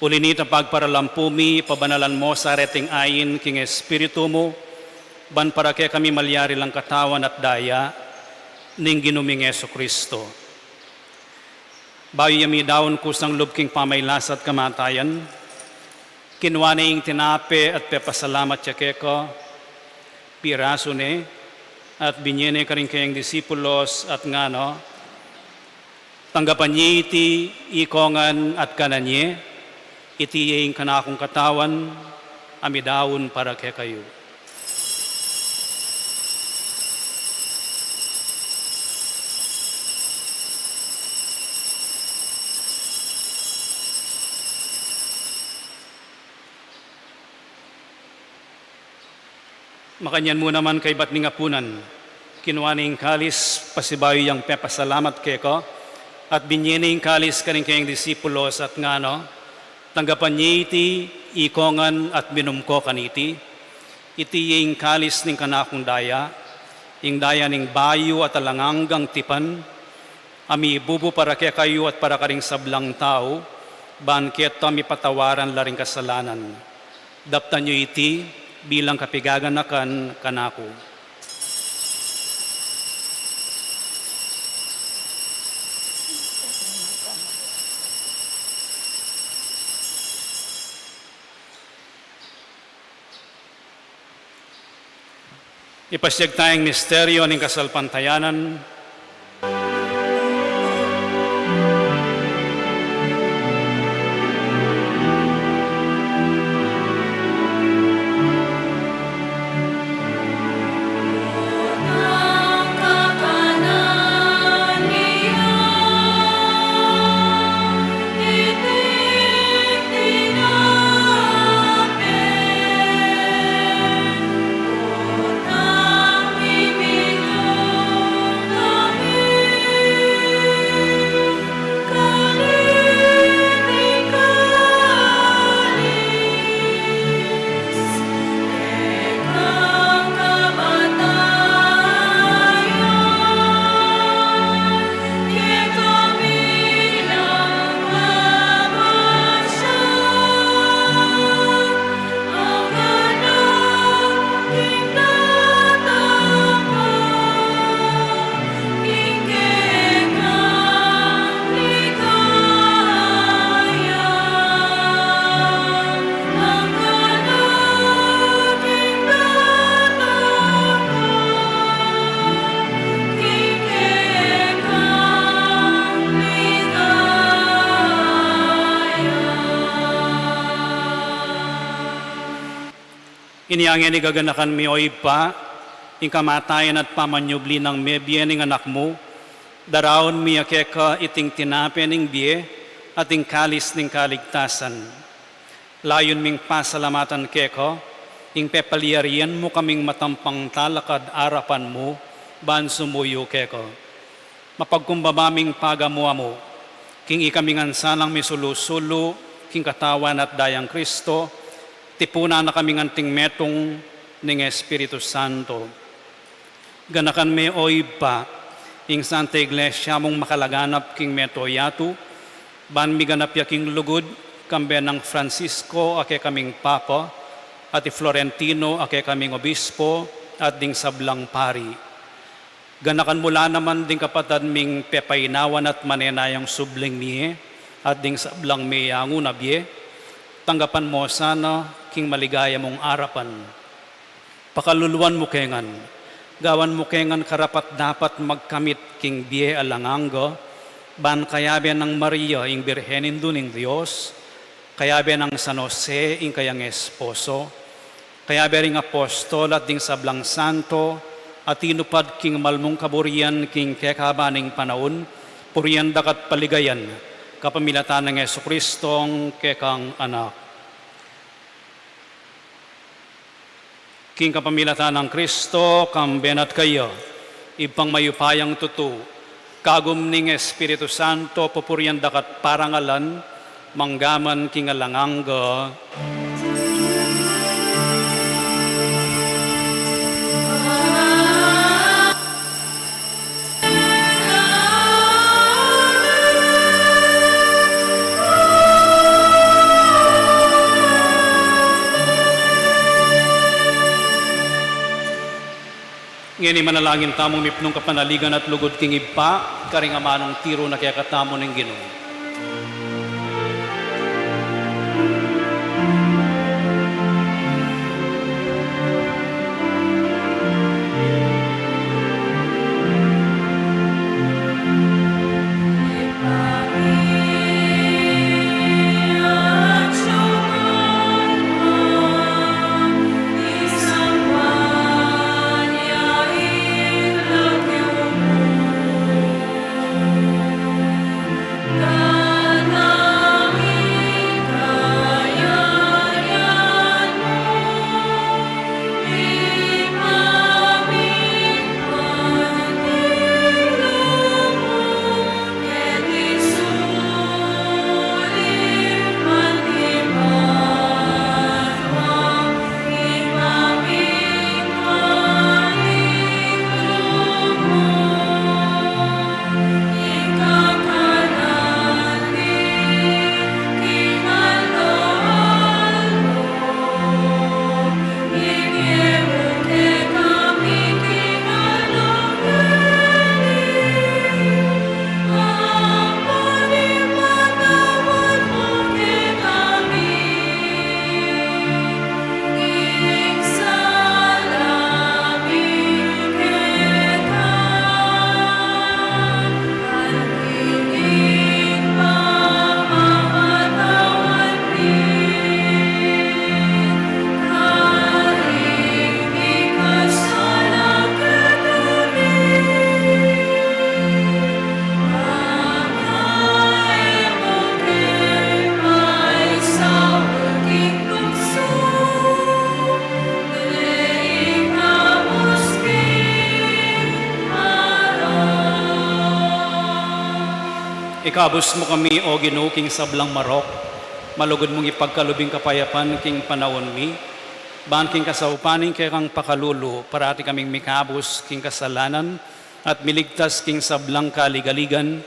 Ulinita pagparalampumi, pabanalan mo sa reting ayin king espiritu mo, ban para kaya kami malyari lang katawan at daya, ning ginuming Yesu Kristo. Bayo yami daon kusang lub king pamaylasat kamatayan, kinwaning tinape at pepasalamat siya keko, piraso ne, at binyene ka rin kayang disipulos at ngano, tanggapan niya iti ikongan at kananye, iti yung kanakong katawan, amidawon para kay kayo. Makanyan mo naman kay ba't ningapunan, kinuwaning kalis, pasibayo yung pepasalamat keko, at binyening kalis ka rin kayang disipulos at ngano, tanggapan niya iti, ikongan at minumko kaniti, iti yung kalis ning kanakong daya, ing daya ning bayo at alanganggang tipan, ami bubu para kaya kayo at para karing sablang tao, Banket mi patawaran laring kasalanan. Daptan nyo iti bilang kapigaganakan kanako. Ipasyag tayong misteryo ng kasalpantayanan. Iniangin ni gaganakan mi oy pa, ing kamatayan at pamanyubli ng mebyen ng anak mo, daraon mi akeka iting tinapen ng biye at ing kalis ng kaligtasan. Layon ming pasalamatan keko, ing pepaliarian mo kaming matampang talakad arapan mo, ban sumuyo keko. Mapagkumbabaming pagamuha mo, king ikaming ansanang misulusulo, king katawan at dayang Kristo, tipuna na kaming anting metong ng Espiritu Santo. Ganakan me oy pa, ing Santa Iglesia mong makalaganap king meto yatu, ban mi ganap ya king lugod, kambe ng Francisco ake kaming Papa, at Florentino ake kaming Obispo, at ding sablang pari. Ganakan mula naman ding kapatad ming pepainawan at manenayang subling miye, at ding sablang miyango na biye, tanggapan mo sana king maligaya mong arapan. Pakaluluan mo kengan, gawan mo kengan karapat dapat magkamit king biye alanganga, ban kayabe ng Maria ing Birhenin duning Diyos, kayabe ng San Jose ing kayang esposo, kayabe ring apostol at ding sablang santo, at inupad king malmong kaburian king kekabaning panaon, purian dakat paligayan, kapamilatan ng Jesucristong kekang anak. King kapamilatan ng Kristo, kambenat kayo, ipang mayupayang tutu, kagum ning Espiritu Santo, pupurian dakat parangalan, manggaman king alanganga. Ngini manalangin tamong mipnong kapanaligan at lugod king ipa, karing amanong tiro na kaya katamo ng Ginoo. God. Ikabus mo kami, O Ginoo, king sablang marok, malugod mong ipagkalubing kapayapan, king panahon mi, ban king kasaupaning kay kang pakalulu, parati kaming mikabus, king kasalanan, at miligtas king sablang kaligaligan,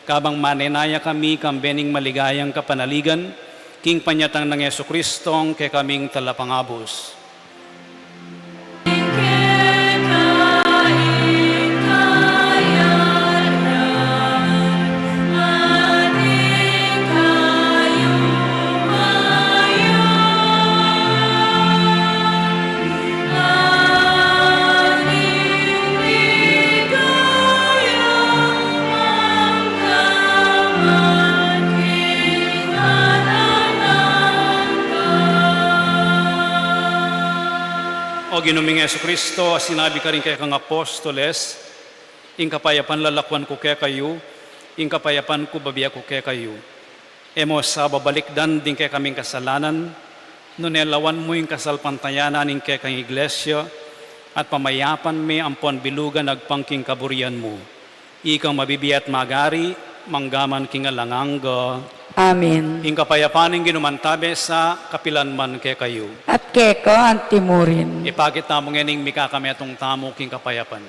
kabang manenaya kami, kambening maligayang kapanaligan, king panyatang ng Yesu Kristong, kay kaming talapangabos. O Ginoong Yesu Kristo, sinabi ka rin kay kang apostoles, ing kapayapan lalakwan ko kay kayo, ing kapayapan ko babiya ko kay kayo. Emo sa babalikdan din kay kaming kasalanan, nunelawan mo yung kasalpantayanan ing kay kang iglesia, at pamayapan may ampon bilugan agpangking kaburian mo. Ikang mabibiyat magari, manggaman king alanganga. Amen. Ing kapayapaning ginumantabe sa kapilanman kay kayo. At keko ang timurin. Ipakita mo nganing mika kami atong tamo king kapayapan.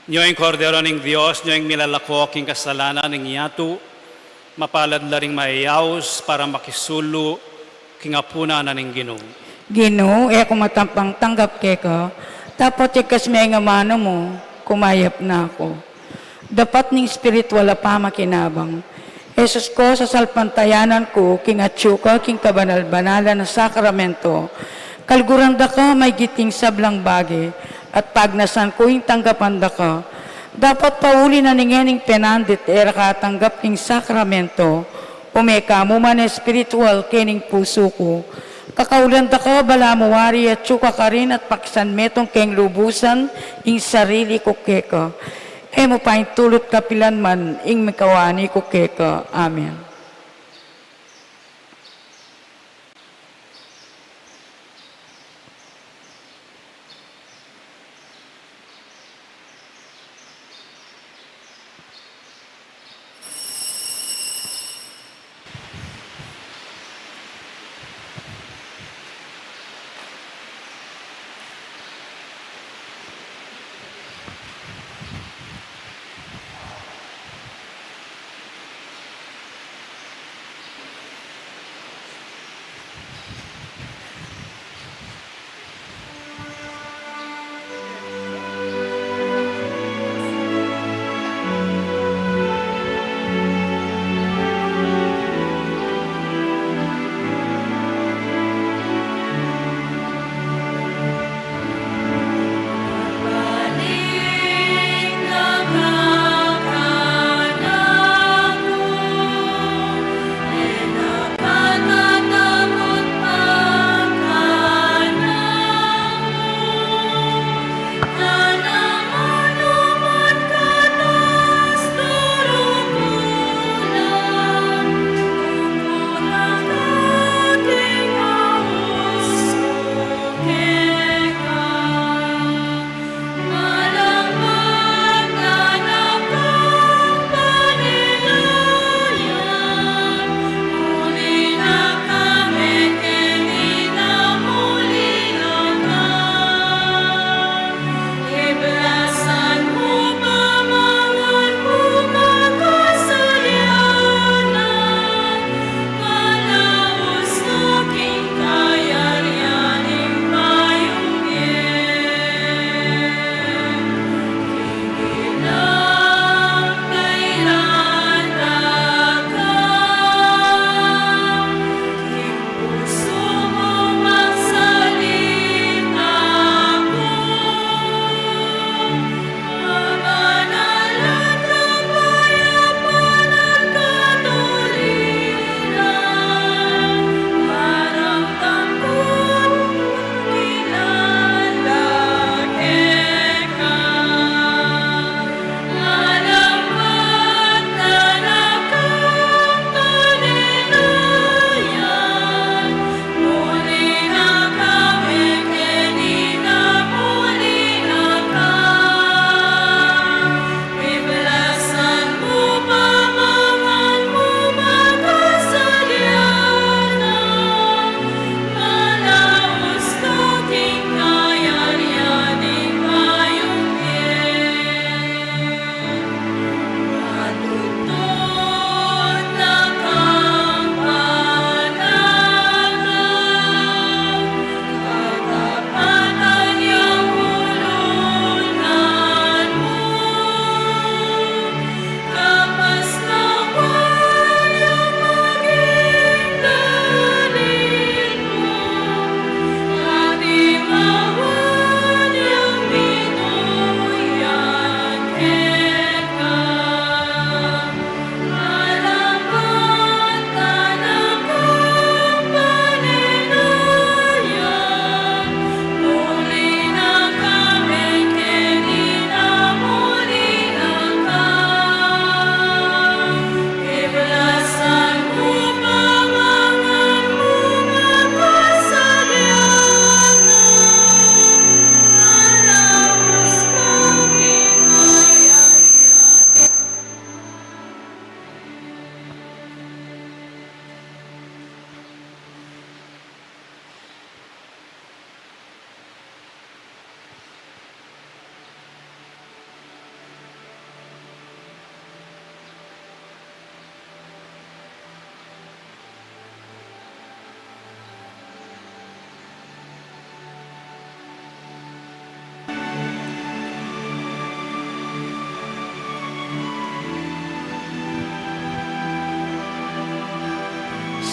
Nyo yung kordero ng Diyos, nyo yung milalako king kasalanan ng yato, mapalad laring maiyaos para makisulo king apuna na ng Ginoo. Ginoo, kung matampang tanggap keko, dapat ikas may nga mano mo, kumayap na ako. Dapat ning spiritual pa makinabang. Jesus ko, sa salpantayanan ko, king atsuka, king kabanal-banalan na sakramento, kalguranda ka may giting sablang bagay, at pagnasan ko yung tanggapan da ka, dapat pauli na ningening penandit era katanggap ng sakramento, umeka mo man espiritual kening puso ko. Kakaulan da ka bala mo wari at tsuka ka rin at pakisan metong keng lubusan ing sarili ko keka. E mo pa yung tulot kapilan man ing mikawani ko keka. Amen.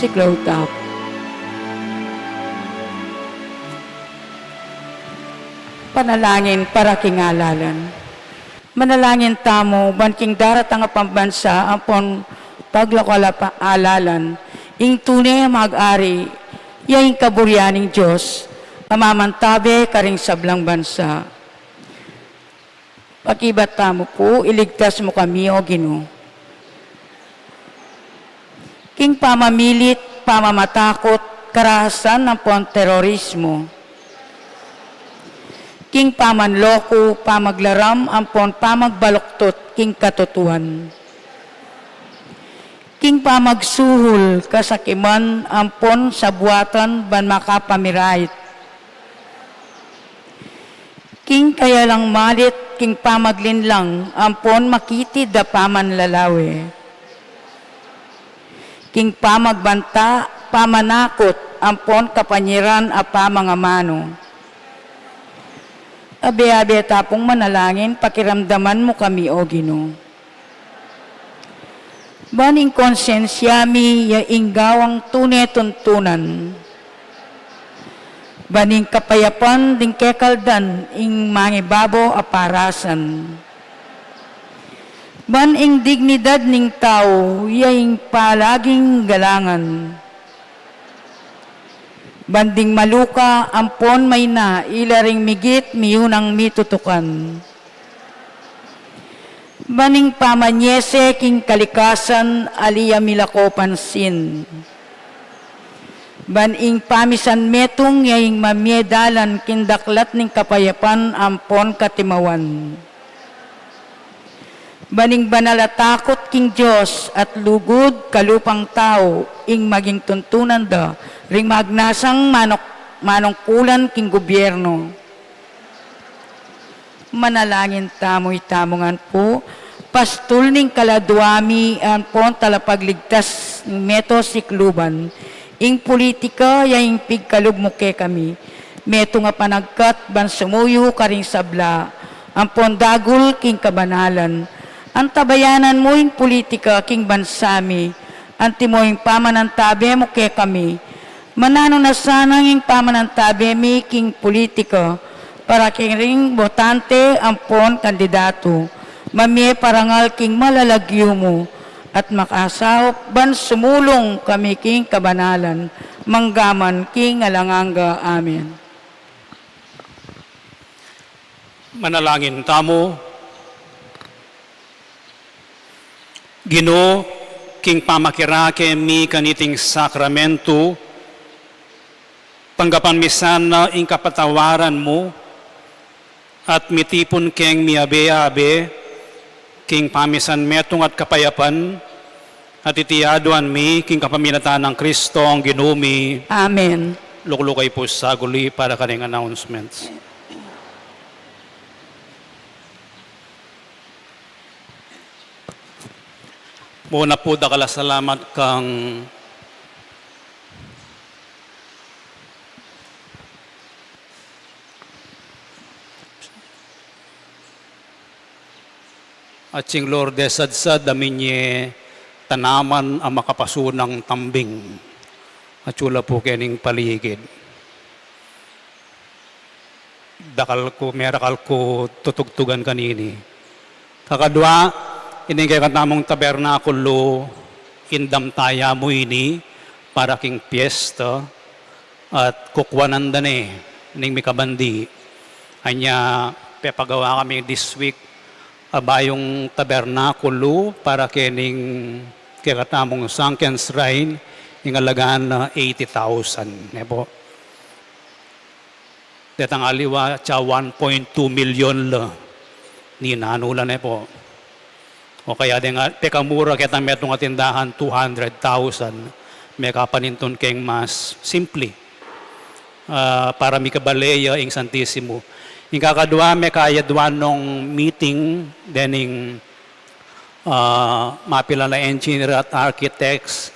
si Clotap. Panalangin para kingalalan. Manalangin tamo, banking daratang nga pambansa, ampon paglakala alalan, ing tunay mag-ari, yaing kaburyaning Diyos, amamantabe karing sablang bansa. Pakibat tamo po, iligtas mo kami, O Ginoo. King pamamilit, pamamatakot, karahasan ng pon terorismo. King pamanloko, pamaglaram, ampon pamagbaluktot, king katotuhan. King pamagsuhol, kasakiman, ampon sabuatan, ban makapamirayit. King kaya lang malit, king pamaglinlang, ampon makitid da paman lalawe. King pamagbanta, pamanakot, ampon kapanyiran a pamangamano. Abe-abe tapong manalangin, pakiramdaman mo kami, O Ginoo. Baning konsensya mi, yaing gawang tunay-tuntunan. Baning kapayapan, ding kekaldan, ing mangibabo aparasan. Baning dignidad ning tao, yaing palaging galangan. Banding maluka, ampon may na, ilaring migit, miyunang mitutukan. Baning pamanyese, king kalikasan, aliya milako pansin. Baning pamisan metong, yaing mamiedalan, kindaklat ning kapayapan, ampon katimawan. Baning banalatakot king Diyos at lugod kalupang tao, ing maging tuntunan da, ring magnasang manungkulan king gobyerno. Manalangin tamo'y tamongan po, pastul ning kaladwami anpon talapagligtas ng meto sikluban, ing politika yaing pigkalugmuke kami, meto nga panagkat ban sumuyo karing sabla, ampon dagul king kabanalan, ang tabayanan mo yung politika king bansami, anti mo yung pamanantabi mo ke kami. Manano na sana yung pamanantabi mi king politika, para king ring botante ampon kandidato. Mamie parangal king malalagyo mo, at makasaw ban sumulong kami king kabanalan, manggaman king alanganga. Amen. Manalangin tamo. Ginoo, king pamakirake mi kaniting sakramento, tanggapan mi sana ing kapatawaran mo, at mitipon keng miabe-abe, king pamisan metong at kapayapan, at itiyaduan mi king kapaminatan ng Kristo ang Ginoo mi. Amen. Luklukay po sa guli para kaning announcements. Muna po dakala salamat kang Atsing Lord desadsad aminye tanaman ang makapasunang tambing. Atsula po kening paligid. Merakal ko tutugtugan kanini. Kakadwa, ining kay katamong tabernakulo, indam taya mo ini, para king piyesta, at kukwanan dane, ining mikabandi. Anya, pepagawa kami this week, abayong tabernakulo, para kining kay katamong sunken shrine, yung alagaan na 80,000. Nepo. Detang aliwa, tsa 1.2 million la, ni nanulan po. O kaya din nga, pekamura kita metong atindahan 200,000. May kapaninton keng mas simple. Para mi kabaleya ing Santissimo. Ing kakadwa, may kayadwan nung meeting, dening mapila na engineer at architects,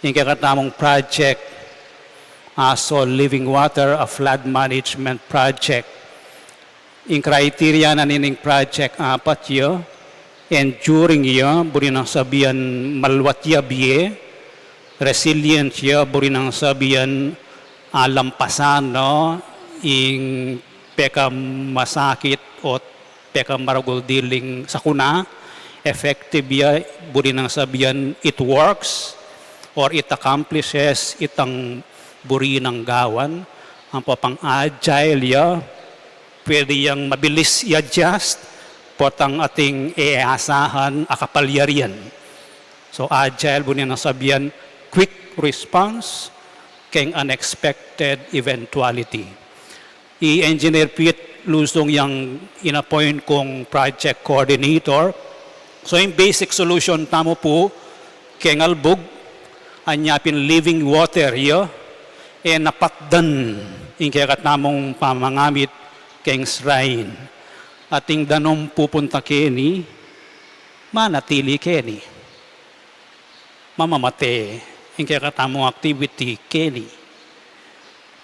ing kakatamong project, so living water, a flood management project. Ing criteria na nining project, apat yun, and during iya, buri nang sabihan malwatya biye, resilient siya, buri ng sabihan, alampasan, no? Ing peka masakit o peka maragol diling sa kuna, effective ya, buri ng sabihan, it works or it accomplishes itang buri ng gawan. Ang papang agile ya, pwede yang mabilis i-adjust, potang ating iaasahan akapalyarian. So agile, buri ng sabihan, quick response, keng unexpected eventuality. I-engineer Pete Lusong yang inappoint kong project coordinator. So yung basic solution tamo po, keng albog, anyapin living water yo, napatdan, yung kaya katamong pamangamit keng shrine. Ating danom pupunta keni, manatili keni. Mamamate, yung kaya katamong activity keni.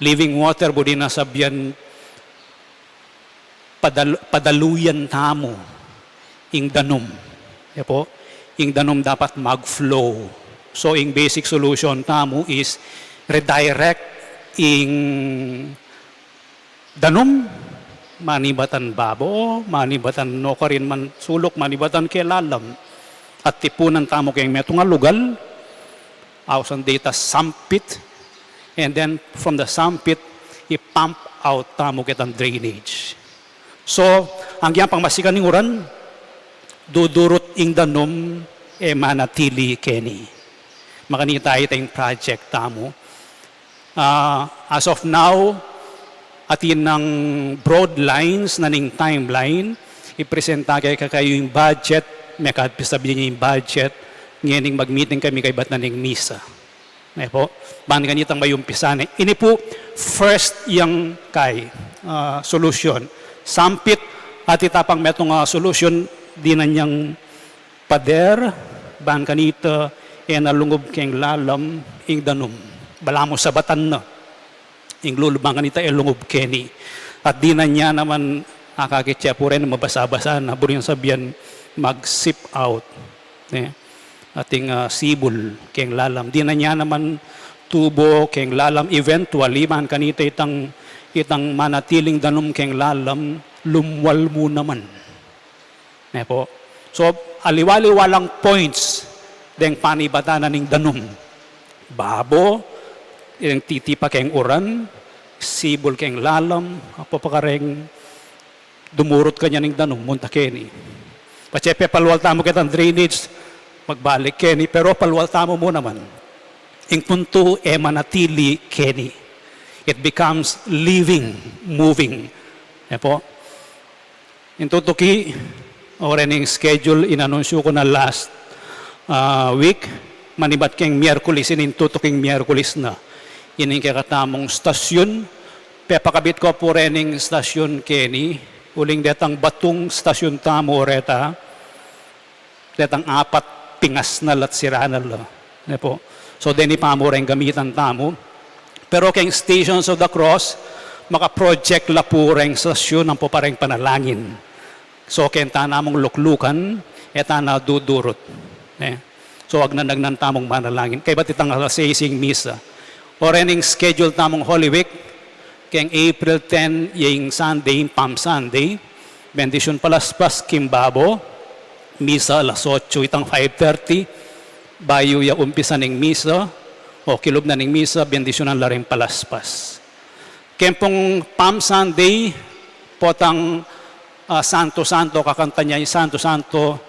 Living water, budi na sabyan, padaluyan tamo, ing danom. Yan po, ing danom dapat mag-flow. So, ing basic solution tamo is redirect ing danom, manibatan babo, manibatan no ka rin man sulok, manibatan kilalam. At tipunan tamo kayong metunga lugal, ausan data sampit, and then from the sampit, i-pump out tamo kitang drainage. So, ang yang pangmasikan ng uran, dudurot ing danom, manatili keni. Makanita itong project tamo. As of now, atin ng broad lines na ning timeline, ipresenta kayo yung budget, may sabihin niya yung budget, ngayon mag-meeting kami kay bat na ning misa. May po, bang ganitang may umpisan. Ini po, first yung kay solution. Sampit at itapang metong solution, di na niyang pader, bang kanita, nalungob keng lalam, ing danom. Balamo sa batan na, ing lulubang kanita, lungob keni. At di na niya naman, akakitya po rin, mabasa-basa na, burin sabihan, mag-sip out. Ating sibol, keng lalam. Di na niya naman tubo, keng lalam. Eventually, man kanita itang manatiling danom keng lalam, lumwal mo naman. Po. So, aliwali-walang points deng panibatanan ng danom. Babo, yung titipa keng uran, sibol keng lalam, apapakareng dumurot kanya ng danom, munta keni. Pachepe, palwalta mo kitang drainage, magbalik keni, pero palwalta mo naman. Yung punto, manatili keni. It becomes living, moving. Po. Yung tutuki, o rin yung schedule, inanunsyo ko na last week, manibat keng Miyerkules, tutuking Miyerkules na. Yun yung kakatamong stasyon. Pepakabit ko po rin yung stasyon Kenny, uling detang batong stasyon tamo reta, detang apat pingas na lat siranal. Po. So, deni pa mo rin gamitan tamo. Pero keng Stations of the Cross, maka-project la po rin stasyon ang po pareng panalangin. So, kenta namong luklukan, etana dudurot. So, wag na nagnan tamong manalangin. Kaya ba't itang alasing misa? O rening schedule tamong Holy Week, keng April 10, yung Sunday, Palm Sunday, bendition palaspas, Kimbabo, misa alas 8, itang 5:30, bayo ya umpisa ng misa, o kilob na ng misa, bendisyonan la rin palaspas. Kempong Palm Sunday, potang Santo-Santo, kakanta niya yung Santo-Santo,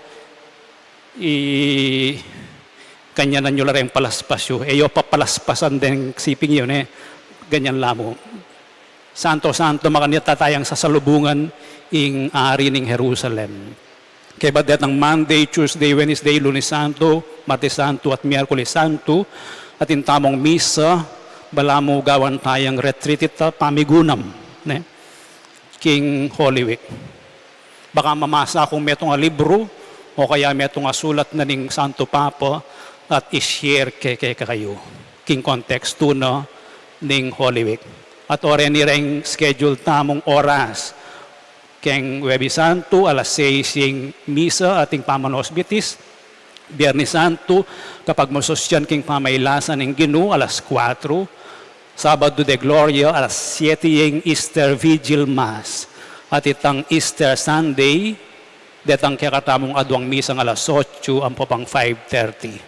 kanya na nyo la rin palaspas yun. Eyo papalaspasan din siping yun ganyan lamo. Santo-Santo, makanita tayang sa salubungan ing ari ng Jerusalem. Kaya ba datang Monday, Tuesday, Wednesday, Lunes Santo, Martes Santo at Miyerkules Santo, at intamong misa, balamo gawan tayang retreat ita pamigunam, King Holy Week. Baka mamasa akong metong libro, o kaya metong sulat na ning Santo Papa, at i-share kayo. King context to ning Holy Week. At ore ni ring schedule tamong oras, keng Webi Santo, alas 6 yung misa ating Pamanosbitis, Biyernes Santo, kapag masosyan king pamaylasan ng Ginoo, alas 4. Sabado de Gloria, alas 7 yung Easter Vigil Mass. At itang Easter Sunday, detang kakatamong adwang misang alas 8, ang popang 5:30.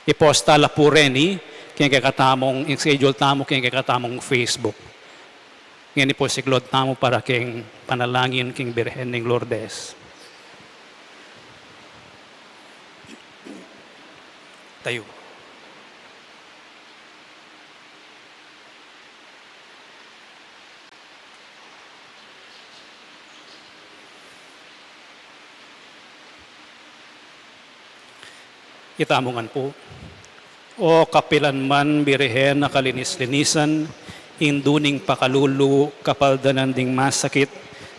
Iposta la po reni, kaya kakatamong, yung schedule tamo, kaya kakatamong Facebook. Ngayon po siklod tamo para king panalangin king Birhen ng Lourdes. Tayo. Itamungan po. O kapilan man Birhen na kalinis-linisan, induning pakalulu, kapaldanan ding masakit,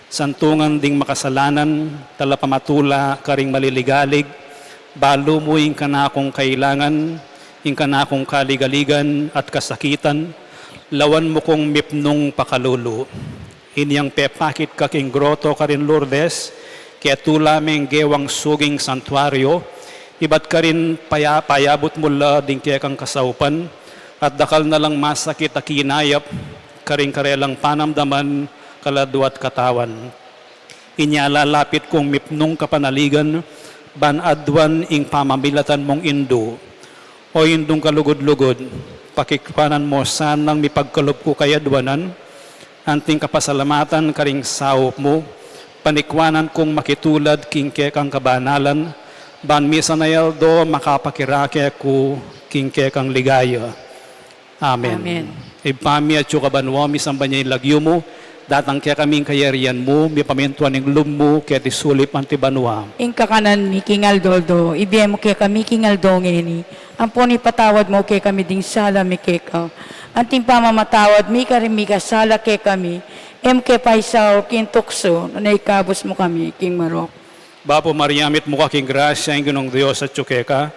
santungan ding makasalanan, talapamatula, karing maliligalig, balo mo yung kanakong kailangan, yung kanakong kaligaligan at kasakitan, lawan mo kong mipnong pakalulu. Inyang pepakit kaking groto karin Lourdes, kaya tulaming gewang suging santuaryo, iba't ka rin payabot mula din kaya kang kasaupan, at dakal na lang masakit at kinayap, karing karelang panamdaman, kalado at katawan. Inyalalapit kong mipnong kapanaligan, banadwan ing pamamilatan mong indo, o indong kalugod-lugod, pakikpanan mo sanang mipagkalup ko kayadwanan, anting kapasalamatan karing saup mo, panikwanan kong makitulad king kekang kabanalan, ban misa na yaldo makapakirake ko king kekang ligaya. Amen. Amen. Ipami at yukabanwa, misamba niya ilagyo mo, datang kaya kaming kayarian mo, mi pamentuan ng lum mo, kaya tisulip ang tibanwa. Ing kakanan mi kingal doldo, ibiyay mo kaya kami kingal dongeni. Ang po ni patawad mo kaya kami ding sala mi keka. Anting pamamatawad mi karim mi kasala kaya kami. Kaya paisaw king tukso, na naikabos mo kami king marok. Bapo Mariamit mo kaking grasya, ang ginong Diyos at tsukeka.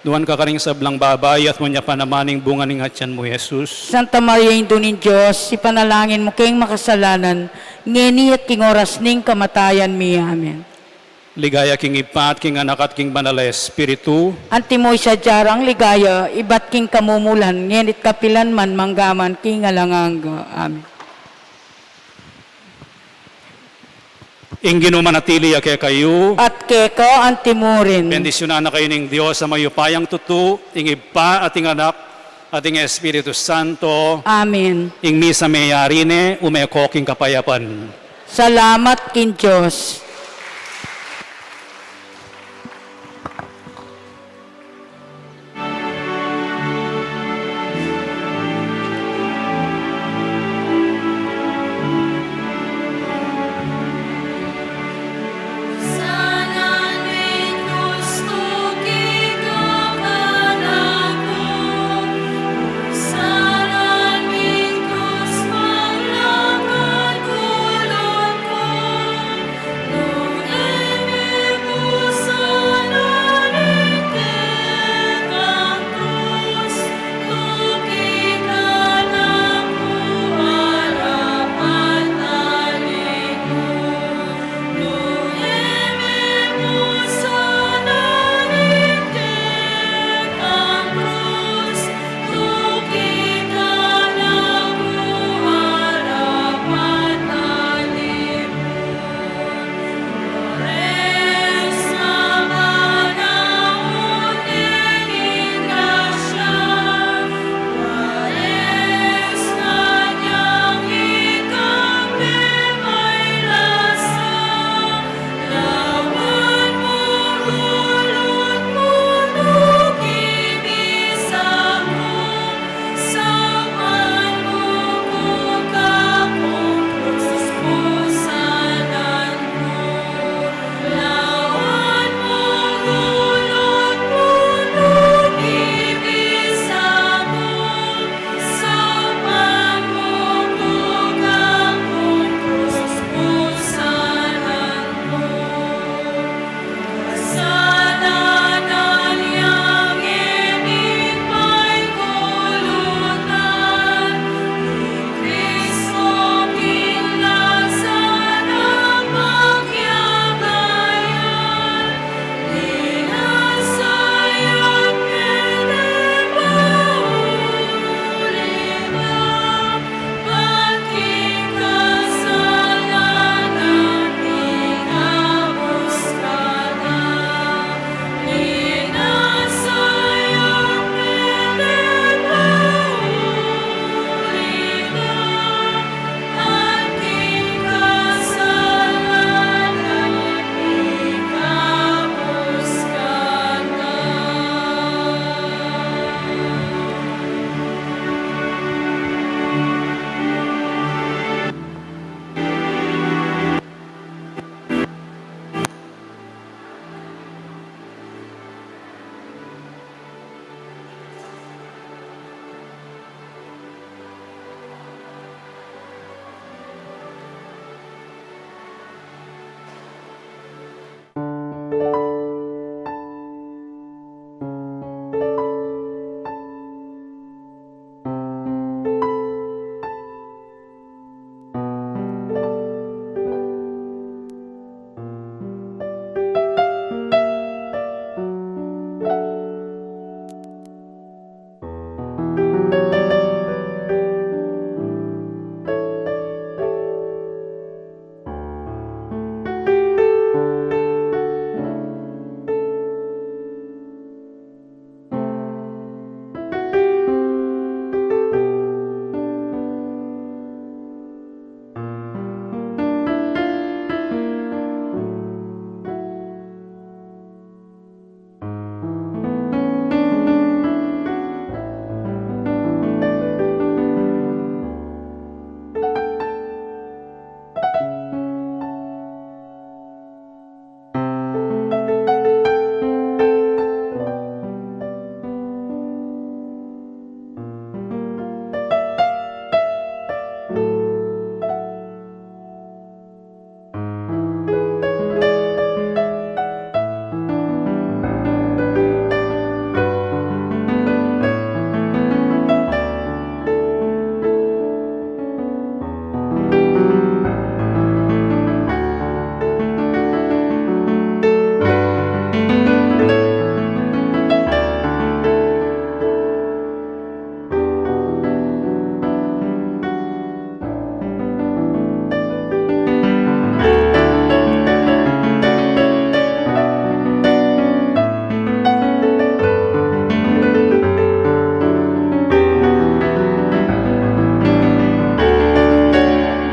Duwan ka karing sablang babay at mo niya panamaning bunga ng atyan mo, Jesus. Santa Maria, Indo ni Diyos, ipanalangin mo kayong makasalanan, ngeni at king oras ning kamatayan mi. Amen. Ligaya king ipat, king anak at king banal na Espiritu. Antimoy sa jarang ligaya, ibat king kamumulan, ngenit kapilan man manggaman king alanganga. Amen. Ingin manatili kaya kayo. At keko antimurin. Bendisyonan na kayo ng Diyos sa mayupayang tutu, ing ipa at ing anak at ing Espiritu Santo. Amen. Ing misa mayarine, umekoking kapayapan. Salamat king Diyos.